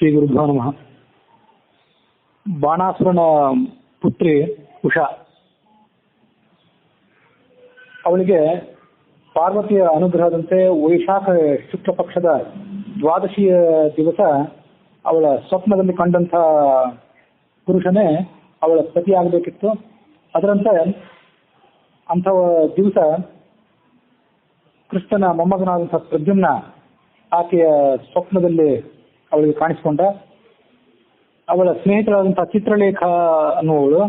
ಶ್ರೀ ಗುರುಭ್ಯೋ ನಮಃ. ಬಾಣಾಸುರನ ಪುತ್ರಿ ಉಷಾ, ಅವಳಿಗೆ ಪಾರ್ವತಿಯ ಅನುಗ್ರಹದಂತೆ ವೈಶಾಖ ಶುಕ್ಲ ಪಕ್ಷದ ದ್ವಾದಶಿಯ ದಿವಸ ಅವಳ ಸ್ವಪ್ನದಲ್ಲಿ ಕಂಡಂಥ ಪುರುಷನೇ ಅವಳ ಪತಿಯಾಗಬೇಕಿತ್ತು. ಅದರಂತೆ ಅಂಥ ದಿವಸ ಕೃಷ್ಣನ ಮೊಮ್ಮಗನಾದಂಥ ಪ್ರದ್ಯುಮ್ನ ಆಕೆಯ ಸ್ವಪ್ನದಲ್ಲಿ ಅವಳಿಗೆ ಕಾಣಿಸಿಕೊಂಡ. ಅವಳ ಸ್ನೇಹಿತರಾದಂಥ ಚಿತ್ರಲೇಖ ಅನ್ನುವವಳು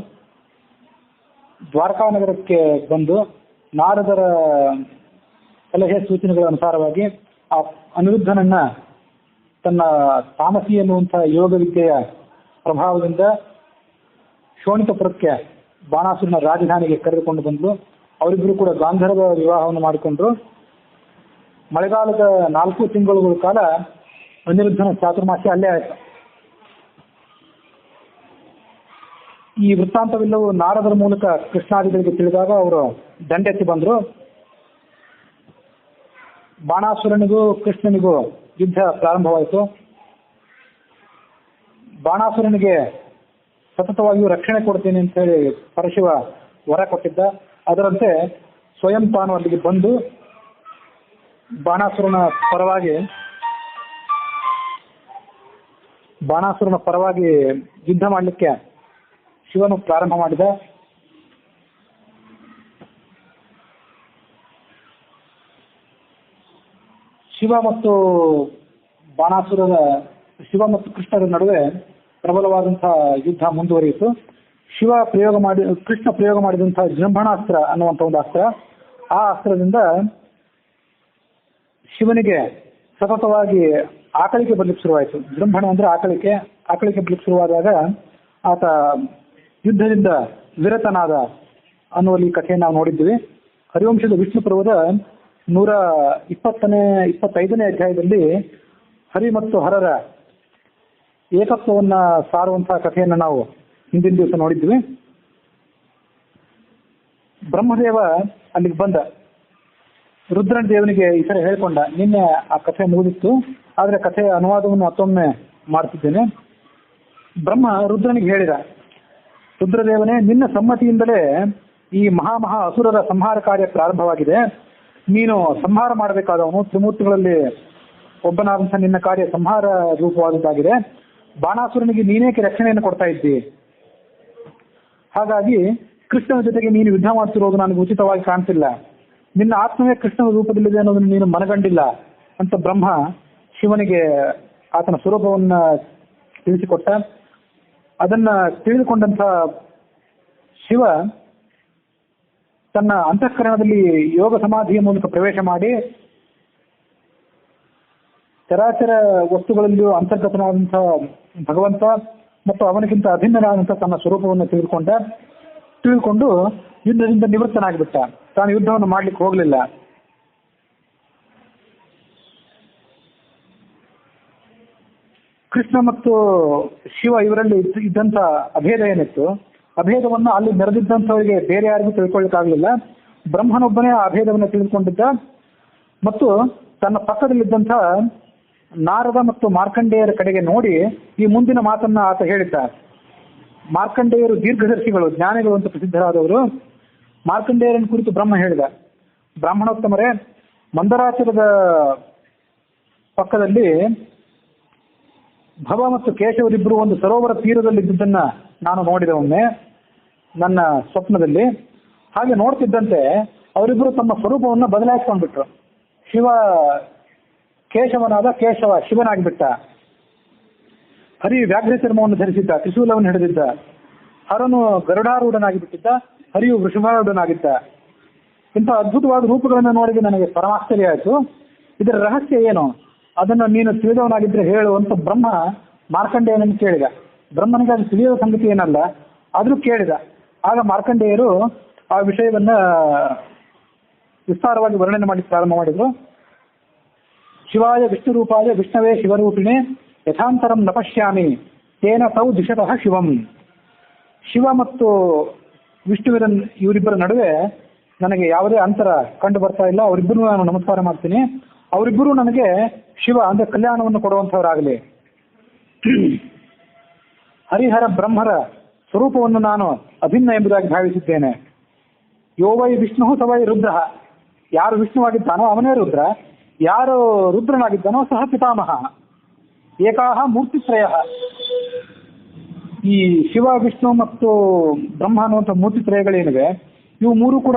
ದ್ವಾರಕಾ ನಗರಕ್ಕೆ ಬಂದು ನಾರದರ ಸಲಹೆ ಸೂಚನೆಗಳ ಅನುಸಾರವಾಗಿ ಆ ಅನಿರುದ್ಧನನ್ನ ತನ್ನ ತಾಮಸಿ ಎನ್ನುವಂಥ ಯೋಗ ವಿದ್ಯೆಯ ಪ್ರಭಾವದಿಂದ ಶೋಣಿತಪುರಕ್ಕೆ ಬಾಣಾಸುರನ ರಾಜಧಾನಿಗೆ ಕರೆದುಕೊಂಡು ಬಂದು ಅವರಿಬ್ಬರು ಕೂಡ ಗಾಂಧರ್ವ ವಿವಾಹವನ್ನು ಮಾಡಿಕೊಂಡ್ರು. ಮಳೆಗಾಲದ 4 ತಿಂಗಳುಗಳ ಕಾಲ ಅನಿರುದ್ಧನ ಚಾತುರ್ಮಾಸ್ಯ ಅಲ್ಲೇ ಆಯಿತು. ಈ ವೃತ್ತಾಂತವೆಲ್ಲವೂ ನಾರದರ ಮೂಲಕ ಕೃಷ್ಣಾದಿಗಳಿಗೆ ತಿಳಿದಾಗ ಅವರು ದಂಡೆತ್ತಿ ಬಂದರು. ಬಾಣಾಸುರನಿಗೂ ಕೃಷ್ಣನಿಗೂ ಯುದ್ಧ ಪ್ರಾರಂಭವಾಯಿತು. ಬಾಣಾಸುರನಿಗೆ ಸತತವಾಗಿಯೂ ರಕ್ಷಣೆ ಕೊಡ್ತೀನಿ ಅಂತ ಹೇಳಿ ಪರಶಿವ ವರ ಕೊಟ್ಟಿದ್ದ. ಅದರಂತೆ ಸ್ವಯಂ ತಾನು ಅಲ್ಲಿಗೆ ಬಂದು ಬಾಣಾಸುರನ ಪರವಾಗಿ ಯುದ್ಧ ಮಾಡಲಿಕ್ಕೆ ಶಿವನು ಪ್ರಾರಂಭ ಮಾಡಿದ. ಶಿವ ಮತ್ತು ಕೃಷ್ಣರ ನಡುವೆ ಪ್ರಬಲವಾದಂತಹ ಯುದ್ಧ ಮುಂದುವರಿಯಿತು. ಕೃಷ್ಣ ಪ್ರಯೋಗ ಮಾಡಿದಂತಹ ಜೃಂಭಣಾಸ್ತ್ರ ಅನ್ನುವಂಥ ಒಂದು ಅಸ್ತ್ರ, ಆ ಅಸ್ತ್ರದಿಂದ ಶಿವನಿಗೆ ಸತತವಾಗಿ ಆಕಳಿಕೆ ಬರ್ಲಿಕ್ಕೆ ಶುರುವಾಯಿತು. ಜೃಂಭಣ ಅಂದ್ರೆ ಆಕಳಿಕೆ ಬರ್ಲಿಕ್ಕೆ ಶುರುವಾದಾಗ ಆತ ಯುದ್ಧದಿಂದ ವಿರತನಾದ ಅನ್ನುವಲ್ಲಿ ಕಥೆಯನ್ನು ನಾವು ನೋಡಿದ್ವಿ. ಹರಿವಂಶದ ವಿಷ್ಣು ಪರ್ವದ 125ನೇ ಅಧ್ಯಾಯದಲ್ಲಿ ಹರಿ ಮತ್ತು ಹರರ ಏಕತ್ವವನ್ನ ಸಾರುವಂತಹ ಕಥೆಯನ್ನು ನಾವು ಹಿಂದಿನ ದಿವಸ ನೋಡಿದ್ವಿ. ಬ್ರಹ್ಮದೇವ ಅಲ್ಲಿಗೆ ಬಂದ. ರುದ್ರನ ದೇವನಿಗೆ ಈ ಥರ ಹೇಳ್ಕೊಂಡ, ನಿನ್ನೆ ಆ ಕಥೆ ಮುಗಿದಿತ್ತು, ಆದರೆ ಕಥೆಯ ಅನುವಾದವನ್ನು ಮತ್ತೊಮ್ಮೆ ಮಾಡ್ತಿದ್ದೇನೆ. ಬ್ರಹ್ಮ ರುದ್ರನಿಗೆ ಹೇಳಿದ, ರುದ್ರದೇವನೇ, ನಿನ್ನ ಸಮ್ಮತಿಯಿಂದಲೇ ಈ ಮಹಾ ಅಸುರರ ಸಂಹಾರ ಕಾರ್ಯ ಪ್ರಾರಂಭವಾಗಿದೆ. ನೀನು ಸಂಹಾರ ಮಾಡಬೇಕಾದವನು, ತ್ರಿಮೂರ್ತಿಗಳಲ್ಲಿ ಒಬ್ಬನಾದಂಥ ನಿನ್ನ ಕಾರ್ಯ ಸಂಹಾರ ರೂಪವಾದದ್ದಾಗಿದೆ. ಬಾಣಾಸುರನಿಗೆ ನೀನೇಕೆ ರಕ್ಷಣೆಯನ್ನು ಕೊಡ್ತಾ ಇದ್ದಿ? ಹಾಗಾಗಿ ಕೃಷ್ಣನ ಜೊತೆಗೆ ನೀನು ಯುದ್ಧ ಮಾಡ್ತಿರೋದು ನನಗೆ ಉಚಿತವಾಗಿ ಕಾಣ್ತಿಲ್ಲ. ನಿನ್ನ ಆತ್ಮವೇ ಕೃಷ್ಣನ ರೂಪದಲ್ಲಿದೆ ಅನ್ನೋದನ್ನು ನೀನು ಮನಗಂಡಿಲ್ಲ ಅಂತ ಬ್ರಹ್ಮ ಶಿವನಿಗೆ ಆತನ ಸ್ವರೂಪವನ್ನು ತಿಳಿಸಿಕೊಟ್ಟ. ಅದನ್ನ ತಿಳಿದುಕೊಂಡಂಥ ಶಿವ ತನ್ನ ಅಂತಃಕರಣದಲ್ಲಿ ಯೋಗ ಸಮಾಧಿಯ ಮೂಲಕ ಪ್ರವೇಶ ಮಾಡಿ ಚರಾಚರ ವಸ್ತುಗಳಲ್ಲಿಯೂ ಅಂತರ್ಗತನಾದಂಥ ಭಗವಂತ ಮತ್ತು ಅವನಿಗಿಂತ ಅಭಿನ್ನನಾದಂಥ ತನ್ನ ಸ್ವರೂಪವನ್ನು ತಿಳಿದುಕೊಂಡು ಯುದ್ಧದಿಂದ ನಿವೃತ್ತನಾಗಿಬಿಟ್ಟ. ತಾನು ಯುದ್ಧವನ್ನು ಮಾಡ್ಲಿಕ್ಕೆ ಹೋಗಲಿಲ್ಲ. ಕೃಷ್ಣ ಮತ್ತು ಶಿವ ಇವರಲ್ಲಿ ಇದ್ದಂಥ ಅಭೇದ ಏನಿತ್ತು, ಅಭೇದವನ್ನು ಅಲ್ಲಿ ನೆರೆದಿದ್ದಂಥವರಿಗೆ ಬೇರೆ ಯಾರಿಗೂ ತಿಳ್ಕೊಳ್ಳಿಕ್ಕಾಗಲಿಲ್ಲ. ಬ್ರಹ್ಮನೊಬ್ಬನೇ ಆ ಅಭೇದವನ್ನು ತಿಳಿದುಕೊಂಡಿದ್ದ. ಮತ್ತು ತನ್ನ ಪಕ್ಕದಲ್ಲಿದ್ದಂಥ ನಾರದ ಮತ್ತು ಮಾರ್ಕಂಡೇಯರ ಕಡೆಗೆ ನೋಡಿ ಈ ಮುಂದಿನ ಮಾತನ್ನ ಆತ ಹೇಳಿದ್ದ. ಮಾರ್ಕಂಡೇಯರು ದೀರ್ಘದರ್ಶಿಗಳು, ಜ್ಞಾನಿಗಳು ಅಂತ ಪ್ರಸಿದ್ಧರಾದವರು. ಮಾರ್ಕಂಡೇಯರನ್ನು ಕುರಿತು ಬ್ರಹ್ಮ ಹೇಳಿದ, ಬ್ರಾಹ್ಮಣೋತ್ತಮರೇ, ಮಂದರಾಚರದ ಪಕ್ಕದಲ್ಲಿ ಭವ ಮತ್ತು ಕೇಶವರಿಬ್ಬರು ಒಂದು ಸರೋವರ ತೀರದಲ್ಲಿದ್ದುದನ್ನ ನಾನು ನೋಡಿದೆ ಒಮ್ಮೆ ನನ್ನ ಸ್ವಪ್ನದಲ್ಲಿ. ಹಾಗೆ ನೋಡ್ತಿದ್ದಂತೆ ಅವರಿಬ್ಬರು ತಮ್ಮ ಸ್ವರೂಪವನ್ನು ಬದಲಾಯಿಸ್ಕೊಂಡ್ಬಿಟ್ರು. ಶಿವ ಕೇಶವನಾದ, ಕೇಶವ ಶಿವನಾಗಿಬಿಟ್ಟ. ಹರಿ ವ್ಯಾಘ್ರ ಚರ್ಮವನ್ನು ಧರಿಸಿದ್ದ, ತ್ರಿಶೂಲವನ್ನು ಹಿಡಿದಿದ್ದ. ಹರನು ಗರುಡಾರೂಢನಾಗಿ ಬಿಟ್ಟಿದ್ದ, ಹರಿಯು ವೃಷಭಾರೂಢನಾಗಿದ್ದ. ಇಂಥ ಅದ್ಭುತವಾದ ರೂಪಗಳನ್ನು ನೋಡಿದ ನನಗೆ ಪರಮಾಶ್ಚರ್ಯ ಆಯಿತು. ಇದರ ರಹಸ್ಯ ಏನು, ಅದನ್ನು ನೀನು ತಿಳಿದವನಾಗಿದ್ರೆ ಹೇಳು ಅಂತ ಬ್ರಹ್ಮ ಮಾರ್ಕಂಡೇಯನನ್ನು ಕೇಳಿದ. ಬ್ರಹ್ಮನಿಗೆ ಅದು ತಿಳಿಯುವ ಸಂಗತಿ ಏನಲ್ಲ, ಆದರೂ ಕೇಳಿದ. ಆಗ ಮಾರ್ಕಂಡೇಯರು ಆ ವಿಷಯವನ್ನ ವಿಸ್ತಾರವಾಗಿ ವರ್ಣನೆ ಮಾಡಿ ಪ್ರಾರಂಭ ಮಾಡಿದ್ರು. ಶಿವಾಯ ವಿಷ್ಣು ರೂಪಾಯ ವಿಷ್ಣವೇ ಶಿವರೂಪಿಣೆ ಯಥಾಂತರಂ ನ ಪಶ್ಯಾಮಿ ತೇನ ತೌ ದಿಶತಃ ಶಿವಂ. ಶಿವ ಮತ್ತು ವಿಷ್ಣುವಿನ ಇವರಿಬ್ಬರ ನಡುವೆ ನನಗೆ ಯಾವುದೇ ಅಂತರ ಕಂಡು ಬರ್ತಾ ಇಲ್ಲ. ಅವರಿಬ್ಬರು ನಾನು ನಮಸ್ಕಾರ ಮಾಡ್ತೀನಿ. ಅವರಿಬ್ಬರು ನನಗೆ ಶಿವ ಅಂದ್ರೆ ಕಲ್ಯಾಣವನ್ನು ಕೊಡುವಂಥವರಾಗಲಿ. ಹರಿಹರ ಬ್ರಹ್ಮರ ಸ್ವರೂಪವನ್ನು ನಾನು ಅಭಿನ್ನ ಎಂಬುದಾಗಿ ಭಾವಿಸಿದ್ದೇನೆ. ಯೋ ವೈ ವಿಷ್ಣು ಸ ವೈ ರುದ್ರ. ಯಾರು ವಿಷ್ಣುವಾಗಿದ್ದಾನೋ ಅವನೇ ರುದ್ರ, ಯಾರು ರುದ್ರನಾಗಿದ್ದಾನೋ ಸಹ ಪಿತಾಮಹ. ಏಕಾಹ ಮೂರ್ತಿತ್ರಯ. ಈ ಶಿವ, ವಿಷ್ಣು ಮತ್ತು ಬ್ರಹ್ಮ ಅನ್ನುವಂಥ ಮೂರ್ತಿತ್ರಯಗಳೇನಿವೆ, ಇವು ಮೂರು ಕೂಡ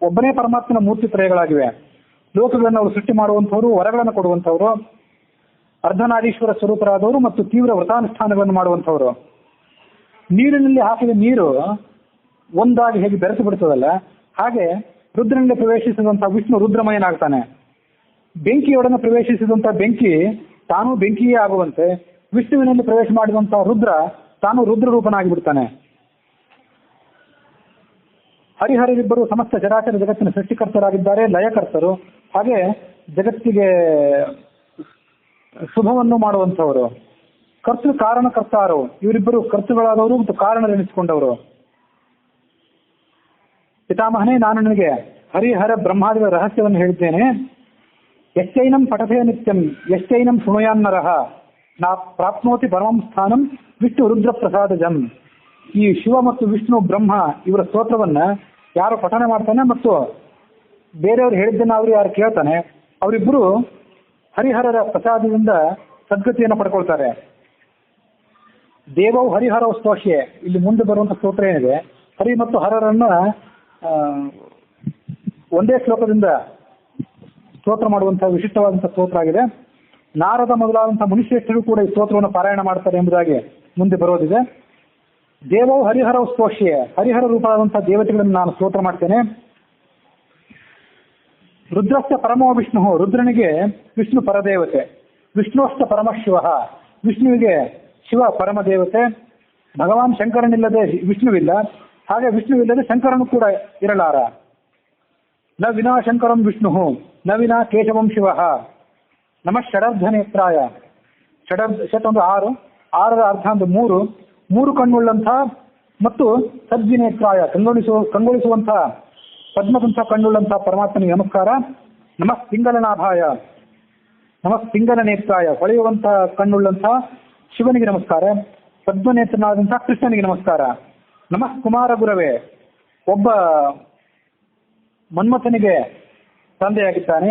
ಒಬ್ಬನೇ ಪರಮಾತ್ಮನ ಮೂರ್ತಿತ್ರಯಗಳಾಗಿವೆ. ಲೋಕಗಳನ್ನು ಅವರು ಸೃಷ್ಟಿ ಮಾಡುವಂಥವ್ರು, ವರಗಳನ್ನು ಕೊಡುವಂಥವ್ರು, ಅರ್ಧನಾರೀಶ್ವರ ಸ್ವರೂಪರಾದವರು ಮತ್ತು ತೀವ್ರ ವ್ರತಾನುಷ್ಠಾನಗಳನ್ನು ಮಾಡುವಂಥವ್ರು. ನೀರಿನಲ್ಲಿ ಹಾಕಿದ ನೀರು ಒಂದಾಗಿ ಹೇಗೆ ಬೆರೆತು ಬಿಡ್ತದಲ್ಲ, ಹಾಗೆ ರುದ್ರನಲ್ಲಿ ಪ್ರವೇಶಿಸಿದಂಥ ವಿಷ್ಣು ರುದ್ರಮಯನಾಗ್ತಾನೆ. ಬೆಂಕಿಯೊಡನೆ ಪ್ರವೇಶಿಸಿದಂಥ ಬೆಂಕಿ ತಾನು ಬೆಂಕಿಯೇ ಆಗುವಂತೆ, ವಿಷ್ಣುವಿನಲ್ಲಿ ಪ್ರವೇಶ ಮಾಡಿದಂಥ ರುದ್ರ ತಾನು ರುದ್ರ ರೂಪನಾಗಿ ಬಿಡ್ತಾನೆ. ಹರಿಹರರಿಬ್ಬರು ಸಮಸ್ತ ಚರಾಚರ ಜಗತ್ತಿನ ಸೃಷ್ಟಿಕರ್ತರಾಗಿದ್ದಾರೆ, ಲಯಕರ್ತರು, ಹಾಗೆ ಜಗತ್ತಿಗೆ ಶುಭವನ್ನು ಮಾಡುವಂಥವರು. ಕರ್ತೃ ಕಾರಣಕರ್ತಾರು, ಇವರಿಬ್ಬರು ಕರ್ತೃಗಳಾದವರು ಮತ್ತು ಕಾರಣರೆನಿಸಿಕೊಂಡವರು. ಪಿತಾಮಹನೇ, ನಾನು ನಿನಗೆ ಹರಿಹರ ಬ್ರಹ್ಮಾದಿಗಳ ರಹಸ್ಯವನ್ನು ಹೇಳಿದ್ದೇನೆ. ಎಷ್ಟೈನಂ ಪಠತೆ ನಿತ್ಯಂ ಎಷ್ಟೈನಂ ಶೃಣುಯಾನ್ನರಹ ನಾ ಪ್ರಾಪ್ನೋತಿ ಪರಮಂ ಸ್ಥಾನಂ ವಿಷ್ಣು ರುದ್ರ ಪ್ರಸಾದಜಂ. ಈ ಶಿವ ಮತ್ತು ವಿಷ್ಣು ಬ್ರಹ್ಮ ಇವರ ಸ್ತೋತ್ರವನ್ನ ಯಾರು ಪಠನೆ ಮಾಡ್ತಾನೆ ಮತ್ತು ಬೇರೆಯವರು ಹೇಳಿದ್ದನ್ನು ಅವರು ಯಾರು ಕೇಳ್ತಾನೆ, ಅವರಿಬ್ಬರು ಹರಿಹರರ ಪ್ರಸಾದದಿಂದ ಸದ್ಗತಿಯನ್ನು ಪಡ್ಕೊಳ್ತಾರೆ. ದೇವವು ಹರಿಹರ ಸ್ತೋಷ್ಯೆ. ಇಲ್ಲಿ ಮುಂದೆ ಬರುವಂಥ ಸ್ತೋತ್ರ ಏನಿದೆ, ಹರಿ ಮತ್ತು ಹರರನ್ನ ಒಂದೇ ಶ್ಲೋಕದಿಂದ ಸ್ತೋತ್ರ ಮಾಡುವಂತಹ ವಿಶಿಷ್ಟವಾದಂತಹ ಸ್ತೋತ್ರ ಆಗಿದೆ. ನಾರದ ಮೊದಲಾದಂತಹ ಮುನಿಶ್ರೇಷ್ಠರು ಕೂಡ ಈ ಸ್ತೋತ್ರವನ್ನು ಪಾರಾಯಣ ಮಾಡ್ತಾರೆ ಎಂಬುದಾಗಿ ಮುಂದೆ ಬರೋದಿದೆ. ದೇವವು ಹರಿಹರ ಸ್ತೋಷ್ಯೆ, ಹರಿಹರ ರೂಪವಾದಂತಹ ದೇವತೆಗಳನ್ನು ನಾನು ಸ್ತೋತ್ರ ಮಾಡ್ತೇನೆ. ರುದ್ರಸ್ಥ ಪರಮೋ ವಿಷ್ಣು, ರುದ್ರನಿಗೆ ವಿಷ್ಣು ಪರದೇವತೆ. ವಿಷ್ಣುವಸ್ಥ ಪರಮಶಿವ, ವಿಷ್ಣುವಿಗೆ ಶಿವ ಪರಮದೇವತೆ. ಭಗವಾನ್ ಶಂಕರನಿಲ್ಲದೆ ವಿಷ್ಣುವಿಲ್ಲ, ಹಾಗೆ ವಿಷ್ಣುವಿಲ್ಲದೆ ಶಂಕರನು ಕೂಡ ಇರಲಾರ. ನ ವಿನಾ ಶಂಕರಂ ವಿಷ್ಣು ನ ವಿನಾ ಕೇಶವಂ ಶಿವ. ನಮ ಷಡರ್ಧನೇತ್ರಾಯ. ಷಟ್ ಒಂದು 6, 6ರ ಅರ್ಧ ಒಂದು 3, 3 ಕಣ್ಣುಳ್ಳಂಥ ಮತ್ತು ಸದ್ವಿನೇತ್ರಾಯ, ಕಂಗೊಳಿಸುವಂಥ ಪದ್ಮದಂಥ ಕಣ್ಣುಳ್ಳಂಥ ಪರಮಾತ್ಮನಿಗೆ ನಮಸ್ಕಾರ. ನಮಃ ಪಿಂಗಲನಾಭಾಯ, ನಮಃ ಪಿಂಗಲ ನೇತ್ರಾಯ, ಹೊಳೆಯುವಂಥ ಕಣ್ಣುಳ್ಳಂಥ ಶಿವನಿಗೆ ನಮಸ್ಕಾರ. ಪದ್ಮನೇತ್ರನಾದಂಥ ಕೃಷ್ಣನಿಗೆ ನಮಸ್ಕಾರ. ನಮಃ ಕುಮಾರ ಗುರವೇ, ಒಬ್ಬ ಮನ್ಮಥನಿಗೆ ತಂದೆಯಾಗಿದ್ದಾನೆ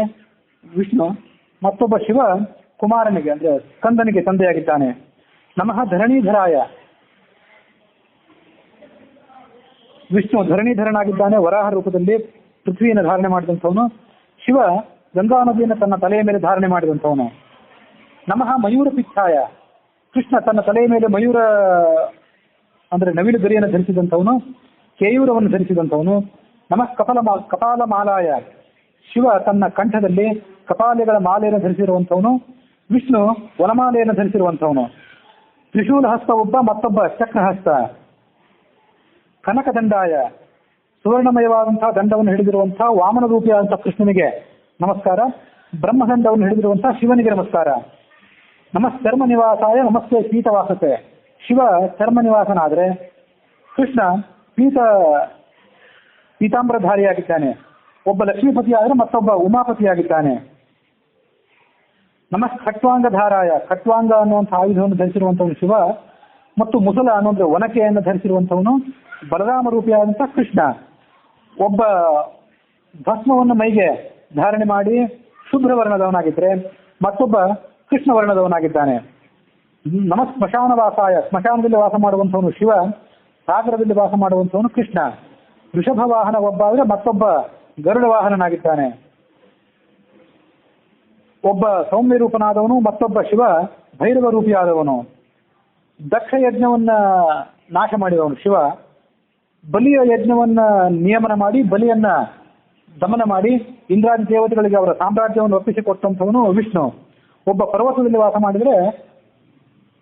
ವಿಷ್ಣು, ಮತ್ತೊಬ್ಬ ಶಿವ ಕುಮಾರನಿಗೆ ಅಂದ್ರೆ ಸ್ಕಂದನಿಗೆ ತಂದೆಯಾಗಿದ್ದಾನೆ. ನಮಃ ಧರಣೀಧರಾಯ, ವಿಷ್ಣು ಧರಣೀಧರನಾಗಿದ್ದಾನೆ, ವರಾಹ ರೂಪದಲ್ಲಿ ಪೃಥ್ವಿಯನ್ನು ಧಾರಣೆ ಮಾಡಿದಂಥವನು. ಶಿವ ಗಂಗಾ ನದಿಯನ್ನು ತನ್ನ ತಲೆಯ ಮೇಲೆ ಧಾರಣೆ ಮಾಡಿದಂಥವನು. ನಮಃ ಮಯೂರ ಪಿಚ್ಛಾಯ, ಕೃಷ್ಣ ತನ್ನ ತಲೆಯ ಮೇಲೆ ಮಯೂರ ಅಂದ್ರೆ ನವಿಲು ಗರಿಯನ್ನು ಧರಿಸಿದಂಥವನು, ಕೇಯೂರವನ್ನು ಧರಿಸಿದಂಥವನು. ನಮಃ ಕಪಾಲ ಮಾಲಾಯ, ಶಿವ ತನ್ನ ಕಂಠದಲ್ಲಿ ಕಪಾಲೆಗಳ ಮಾಲೆಯನ್ನು ಧರಿಸಿರುವಂಥವನು, ವಿಷ್ಣು ವನಮಾಲೆಯನ್ನು ಧರಿಸಿರುವಂಥವನು. ತ್ರಿಶೂಲ ಹಸ್ತ ಒಬ್ಬ, ಮತ್ತೊಬ್ಬ ಚಕ್ರಹಸ್ತ. ಕನಕದಂಡಾಯ, ಸುವರ್ಣಮಯವಾದಂತಹ ದಂಡವನ್ನು ಹಿಡಿದಿರುವಂತಹ ವಾಮನ ರೂಪಿಯಾದಂತಹ ಕೃಷ್ಣನಿಗೆ ನಮಸ್ಕಾರ. ಬ್ರಹ್ಮದಂಡವನ್ನು ಹಿಡಿದಿರುವಂತಹ ಶಿವನಿಗೆ ನಮಸ್ಕಾರ. ನಮಃ ಚರ್ಮ ನಿವಾಸಾಯ ನಮಸ್ತೆ ಪೀತವಾಸತೆ, ಶಿವ ಚರ್ಮ ನಿವಾಸನಾದರೆ ಕೃಷ್ಣ ಪೀತಾಂಬರಧಾರಿಯಾಗಿದ್ದಾನೆ. ಒಬ್ಬ ಲಕ್ಷ್ಮೀಪತಿ ಆದರೆ ಮತ್ತೊಬ್ಬ ಉಮಾಪತಿಯಾಗಿದ್ದಾನೆ. ನಮಃ ಖಟ್ವಾಂಗಧಾರಾಯ, ಖಟ್ವಾಂಗ ಅನ್ನುವಂಥ ಆಯುಧವನ್ನು ಧರಿಸಿರುವಂಥವನು ಶಿವ, ಮತ್ತು ಮುಸಲ ಅನ್ನುವಂಥ ಒನಕೆಯನ್ನು ಧರಿಸಿರುವಂಥವನು ಬಲರಾಮ ರೂಪಿಯಾದಂಥ ಕೃಷ್ಣ. ಒಬ್ಬ ಭಸ್ಮವನ್ನು ಮೈಗೆ ಧಾರಣೆ ಮಾಡಿ ಶುಭ್ರ ವರ್ಣದವನಾಗಿದ್ದರೆ ಮತ್ತೊಬ್ಬ ಕೃಷ್ಣ ವರ್ಣದವನಾಗಿದ್ದಾನೆ. ನಮಃ ಸ್ಮಶಾನ ವಾಸಾಯ, ಸ್ಮಶಾನದಲ್ಲಿ ವಾಸ ಮಾಡುವಂಥವನು ಶಿವ, ಸಾಗರದಲ್ಲಿ ವಾಸ ಮಾಡುವಂಥವನು ಕೃಷ್ಣ. ವೃಷಭ ವಾಹನ ಒಬ್ಬ ಆದರೆ ಮತ್ತೊಬ್ಬ ಗರುಡ ವಾಹನನಾಗಿದ್ದಾನೆ. ಒಬ್ಬ ಸೌಮ್ಯ ರೂಪನಾದವನು, ಮತ್ತೊಬ್ಬ ಶಿವ ಭೈರವ ರೂಪಿಯಾದವನು. ದಕ್ಷ ಯಜ್ಞವನ್ನ ನಾಶ ಮಾಡಿದವನು ಶಿವ, ಬಲಿಯ ಯಜ್ಞವನ್ನ ನಿಯಮನ ಮಾಡಿ ಬಲಿಯನ್ನ ದಮನ ಮಾಡಿ ಇಂದ್ರಾದಿ ದೇವತೆಗಳಿಗೆ ಅವರ ಸಾಮ್ರಾಜ್ಯವನ್ನು ಒಪ್ಪಿಸಿಕೊಟ್ಟಂಥವನು ವಿಷ್ಣು. ಒಬ್ಬ ಪರ್ವತದಲ್ಲಿ ವಾಸ ಮಾಡಿದರೆ,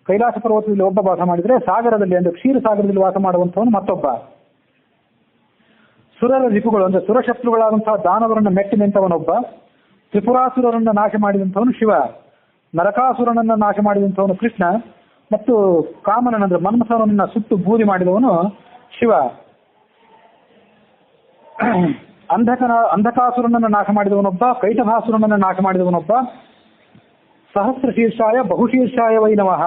ಕೈಲಾಸ ಪರ್ವತದಲ್ಲಿ ಒಬ್ಬ ವಾಸ ಮಾಡಿದರೆ, ಸಾಗರದಲ್ಲಿ ಅಂದ್ರೆ ಕ್ಷೀರ ಸಾಗರದಲ್ಲಿ ವಾಸ ಮಾಡುವಂಥವನು ಮತ್ತೊಬ್ಬ. ಸುರರ ರಿಪುಗಳು ಅಂದ್ರೆ ಸುರಶತ್ರುಗಳಾದಂತಹ ದಾನವರನ್ನು ಮೆಟ್ಟಿ ನಿಂತವನೊಬ್ಬ. ತ್ರಿಪುರಾಸುರರನ್ನು ನಾಶ ಮಾಡಿದಂಥವನು ಶಿವ, ನರಕಾಸುರನನ್ನು ನಾಶ ಮಾಡಿದಂಥವನು ಕೃಷ್ಣ, ಮತ್ತು ಕಾಮನಂದ್ರೆ ಮನ್ಮಥನನ್ನ ಸುಟ್ಟು ಬೂದಿ ಮಾಡಿದವನು ಶಿವ. ಅಂಧಕಾಸುರನನ್ನು ನಾಶ ಮಾಡಿದವನೊಬ್ಬ, ಕೈಟಭಾಸುರನನ್ನು ನಾಶ ಮಾಡಿದವನೊಬ್ಬ. ಸಹಸ್ರಶೀರ್ಷಾಯ ಬಹುಶೀರ್ಷಾಯ ವೈ ನಮಃ,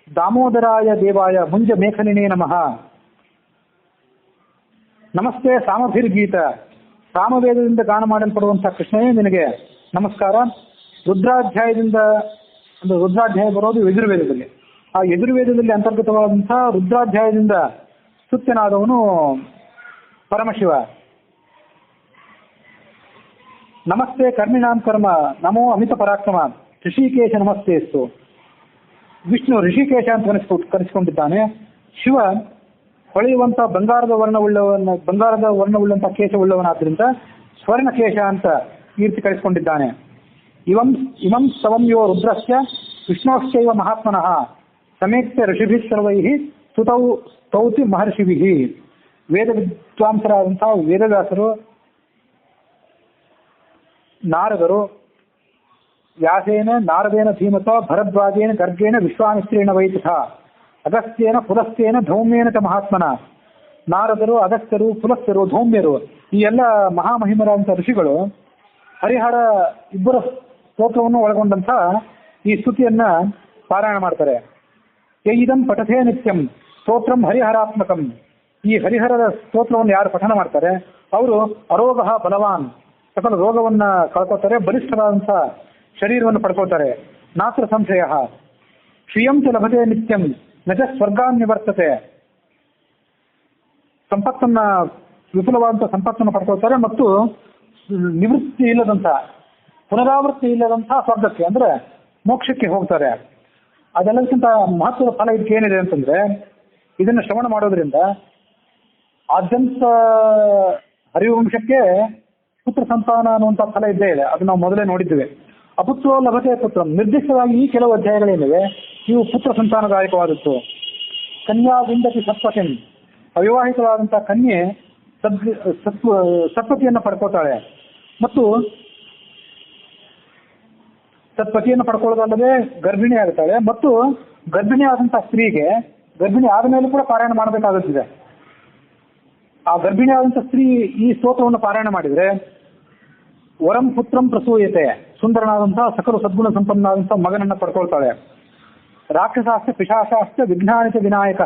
ದಾಮೋದರಾಯ ದೇವಾಯ ಮುಂಜ ಮೇಖಲಿನೇ ನಮಃ. ನಮಸ್ತೆ ಸಾಮಭಿರ್ಗೀತ, ಸಾಮವೇದದಿಂದ ಗಾನ ಮಾಡಲ್ಪಡುವಂತಹ ಕೃಷ್ಣನೇ ನಿನಗೆ ನಮಸ್ಕಾರ. ರುದ್ರಾಧ್ಯಾಯದಿಂದ, ಅಂದ್ರೆ ರುದ್ರಾಧ್ಯಾಯ ಬರೋದು ಯಜುರ್ವೇದದಲ್ಲಿ, ಆ ಯಜುರ್ವೇದದಲ್ಲಿ ಅಂತರ್ಗತವಾದಂತಹ ರುದ್ರಾಧ್ಯಾಯದಿಂದ ಸ್ತುತ್ಯನಾದವನು ಪರಮಶಿವ. ನಮಸ್ತೆ ಕರ್ಮಿಣಾಂ ಕರ್ಮ, ನಮೋ ಅಮಿತ ಪರಾಕ್ರಮ, ಋಷಿಕೇಶ ನಮಸ್ತೆಸ್ತು. ವಿಷ್ಣು ಋಷಿಕೇಶ ಅಂತ ಕರೆಸಿಕೊಂಡಿದ್ದಾನೆ. ಶಿವ ಹೊಳೆಯುವಂತ ಬಂಗಾರದ ವರ್ಣವುಳ್ಳಂತಹ ಕೇಶವುಳ್ಳವನಾದ್ರಿಂದ ಸ್ವರ್ಣಕೇಶ ಅಂತ ಕೀರ್ತಿ ಕರೆಸಿಕೊಂಡಿದ್ದಾನೆ. ಇಮಂ ಸ್ತವಂ ಯೋ ರುದ್ರಸ್ಯ ವಿಷ್ಣೋಶ್ಚೈವ ಮಹಾತ್ಮನಃ ಸಮೇತ್ಯ ಋಷಿಭಿಃ ಸರ್ವೈಃ ಸ್ತೌತಿ ಮಹರ್ಷಿಭಿಃ. ವೇದ ವಿದ್ವಾಂಸರಾದಂತಹ ವೇದವ್ಯಾಸರು, ನಾರದರು, ವ್ಯಾಸೇನ ನಾರದೇನ ಧೀಮತ ಭರದ್ವಾಜೇನ ಗರ್ಗೇಣ ವಿಶ್ವಾಮಿತ್ರೇಣ ವೈತಥ ಅಗಸ್ತ್ಯೇನ ಪುಲಸ್ತ್ಯೇನ ಧೌಮ್ಯೇನ ಚ ಮಹಾತ್ಮನ. ನಾರದರು, ಅಗಸ್ತ್ಯರು, ಪುಲಸ್ತ್ಯರು, ಧೌಮ್ಯರು, ಈ ಎಲ್ಲ ಮಹಾಮಹಿಮರಾದಂಥ ಋಷಿಗಳು ಹರಿಹರ ಇಬ್ಬರ ಸ್ತೋತ್ರವನ್ನು ಒಳಗೊಂಡಂಥ ಈ ಸ್ತುತಿಯನ್ನ ಪಾರಾಯಣ ಮಾಡ್ತಾರೆ. ಇದಂ ಪಠಥೇ ನಿತ್ಯಂ ಸ್ತೋತ್ರಂ ಹರಿಹರಾತ್ಮಕಂ. ಈ ಹರಿಹರದ ಸ್ತೋತ್ರವನ್ನು ಯಾರು ಪಠನ ಮಾಡ್ತಾರೆ ಅವರು ಅರೋಗ ಬಲವಾನ್, ಸಕಲ ರೋಗವನ್ನ ಕಳ್ಕೊತಾರೆ, ಬಲಿಷ್ಠವಾದಂಥ ಶರೀರವನ್ನು ಪಡ್ಕೊಳ್ತಾರೆ. ನಾತ್ರ ಸಂಶಯ ಶ್ರಿಯಂ ಚ ಲಭತೆ ನಿತ್ಯಂ ನಜ ಸ್ವರ್ಗಾನ್ ನಿವರ್ತತೆ. ಸಂಪತ್ತನ್ನ, ವಿಪುಲವಾದಂಥ ಸಂಪತ್ತನ್ನು ಪಡ್ಕೊಳ್ತಾರೆ ಮತ್ತು ನಿವೃತ್ತಿ ಇಲ್ಲದಂಥ, ಪುನರಾವೃತ್ತಿ ಇಲ್ಲದಂಥ ಸ್ವರ್ಗಕ್ಕೆ ಅಂದ್ರೆ ಮೋಕ್ಷಕ್ಕೆ ಹೋಗ್ತಾರೆ. ಅದೆಲ್ಲದಕ್ಕಿಂತ ಮಹತ್ವದ ಫಲ ಇದಕ್ಕೆ ಏನಿದೆ ಅಂತಂದ್ರೆ, ಇದನ್ನು ಶ್ರವಣ ಮಾಡೋದ್ರಿಂದ ಆದ್ಯಂತ ಹರಿವಂಶಕ್ಕೆ ಪುತ್ರ ಸಂತಾನ ಅನ್ನುವಂಥ ಫಲ ಇದ್ದೇ ಇದೆ. ಅದು ನಾವು ಮೊದಲೇ ನೋಡಿದ್ದೇವೆ. ಅಪುತ್ರೋ ಲಭತೆ ಪುತ್ರ, ನಿರ್ದಿಷ್ಟವಾಗಿ ಈ ಕೆಲವು ಅಧ್ಯಾಯಗಳೇನಿವೆ ಇವು ಪುತ್ರ ಸಂತಾನದಾಯಕವಾದದ್ದು. ಕನ್ಯಾವಿಂದತಿ ಸತ್ಪತಿನ್, ಅವಿವಾಹಿತವಾದಂತಹ ಕನ್ಯೆ ಸತ್ಪತಿಯನ್ನು ಪಡ್ಕೋತಾಳೆ ಮತ್ತು ಸತ್ಪತಿಯನ್ನು ಪಡ್ಕೊಳ್ಳೋದಲ್ಲದೆ ಗರ್ಭಿಣಿ ಆಗ್ತಾಳೆ ಮತ್ತು ಗರ್ಭಿಣಿ ಆದಂತಹ ಸ್ತ್ರೀಗೆ ಗರ್ಭಿಣಿ ಆದ ಮೇಲೆ ಕೂಡ ಪಾರಾಯಣ ಮಾಡಬೇಕಾಗುತ್ತಿದೆ. ಆ ಗರ್ಭಿಣಿ ಆದಂತಹ ಸ್ತ್ರೀ ಈ ಸ್ತೋತ್ರವನ್ನು ಪಾರಾಯಣ ಮಾಡಿದ್ರೆ ವರಂ ಪುತ್ರಂ ಪ್ರಸೂಯತೆ, ಸುಂದರನಾದಂತಹ ಸಕಲ ಸದ್ಗುಣ ಸಂಪನ್ನನಾದಂತಹ ಮಗನನ್ನ ಪಡ್ಕೊಳ್ತಾಳೆ. ರಾಕ್ಷಸಾಸ್ತ ಪಿಶಾಚಾಸ್ತ ವಿಘ್ನಾನಿತ ವಿನಾಯಕ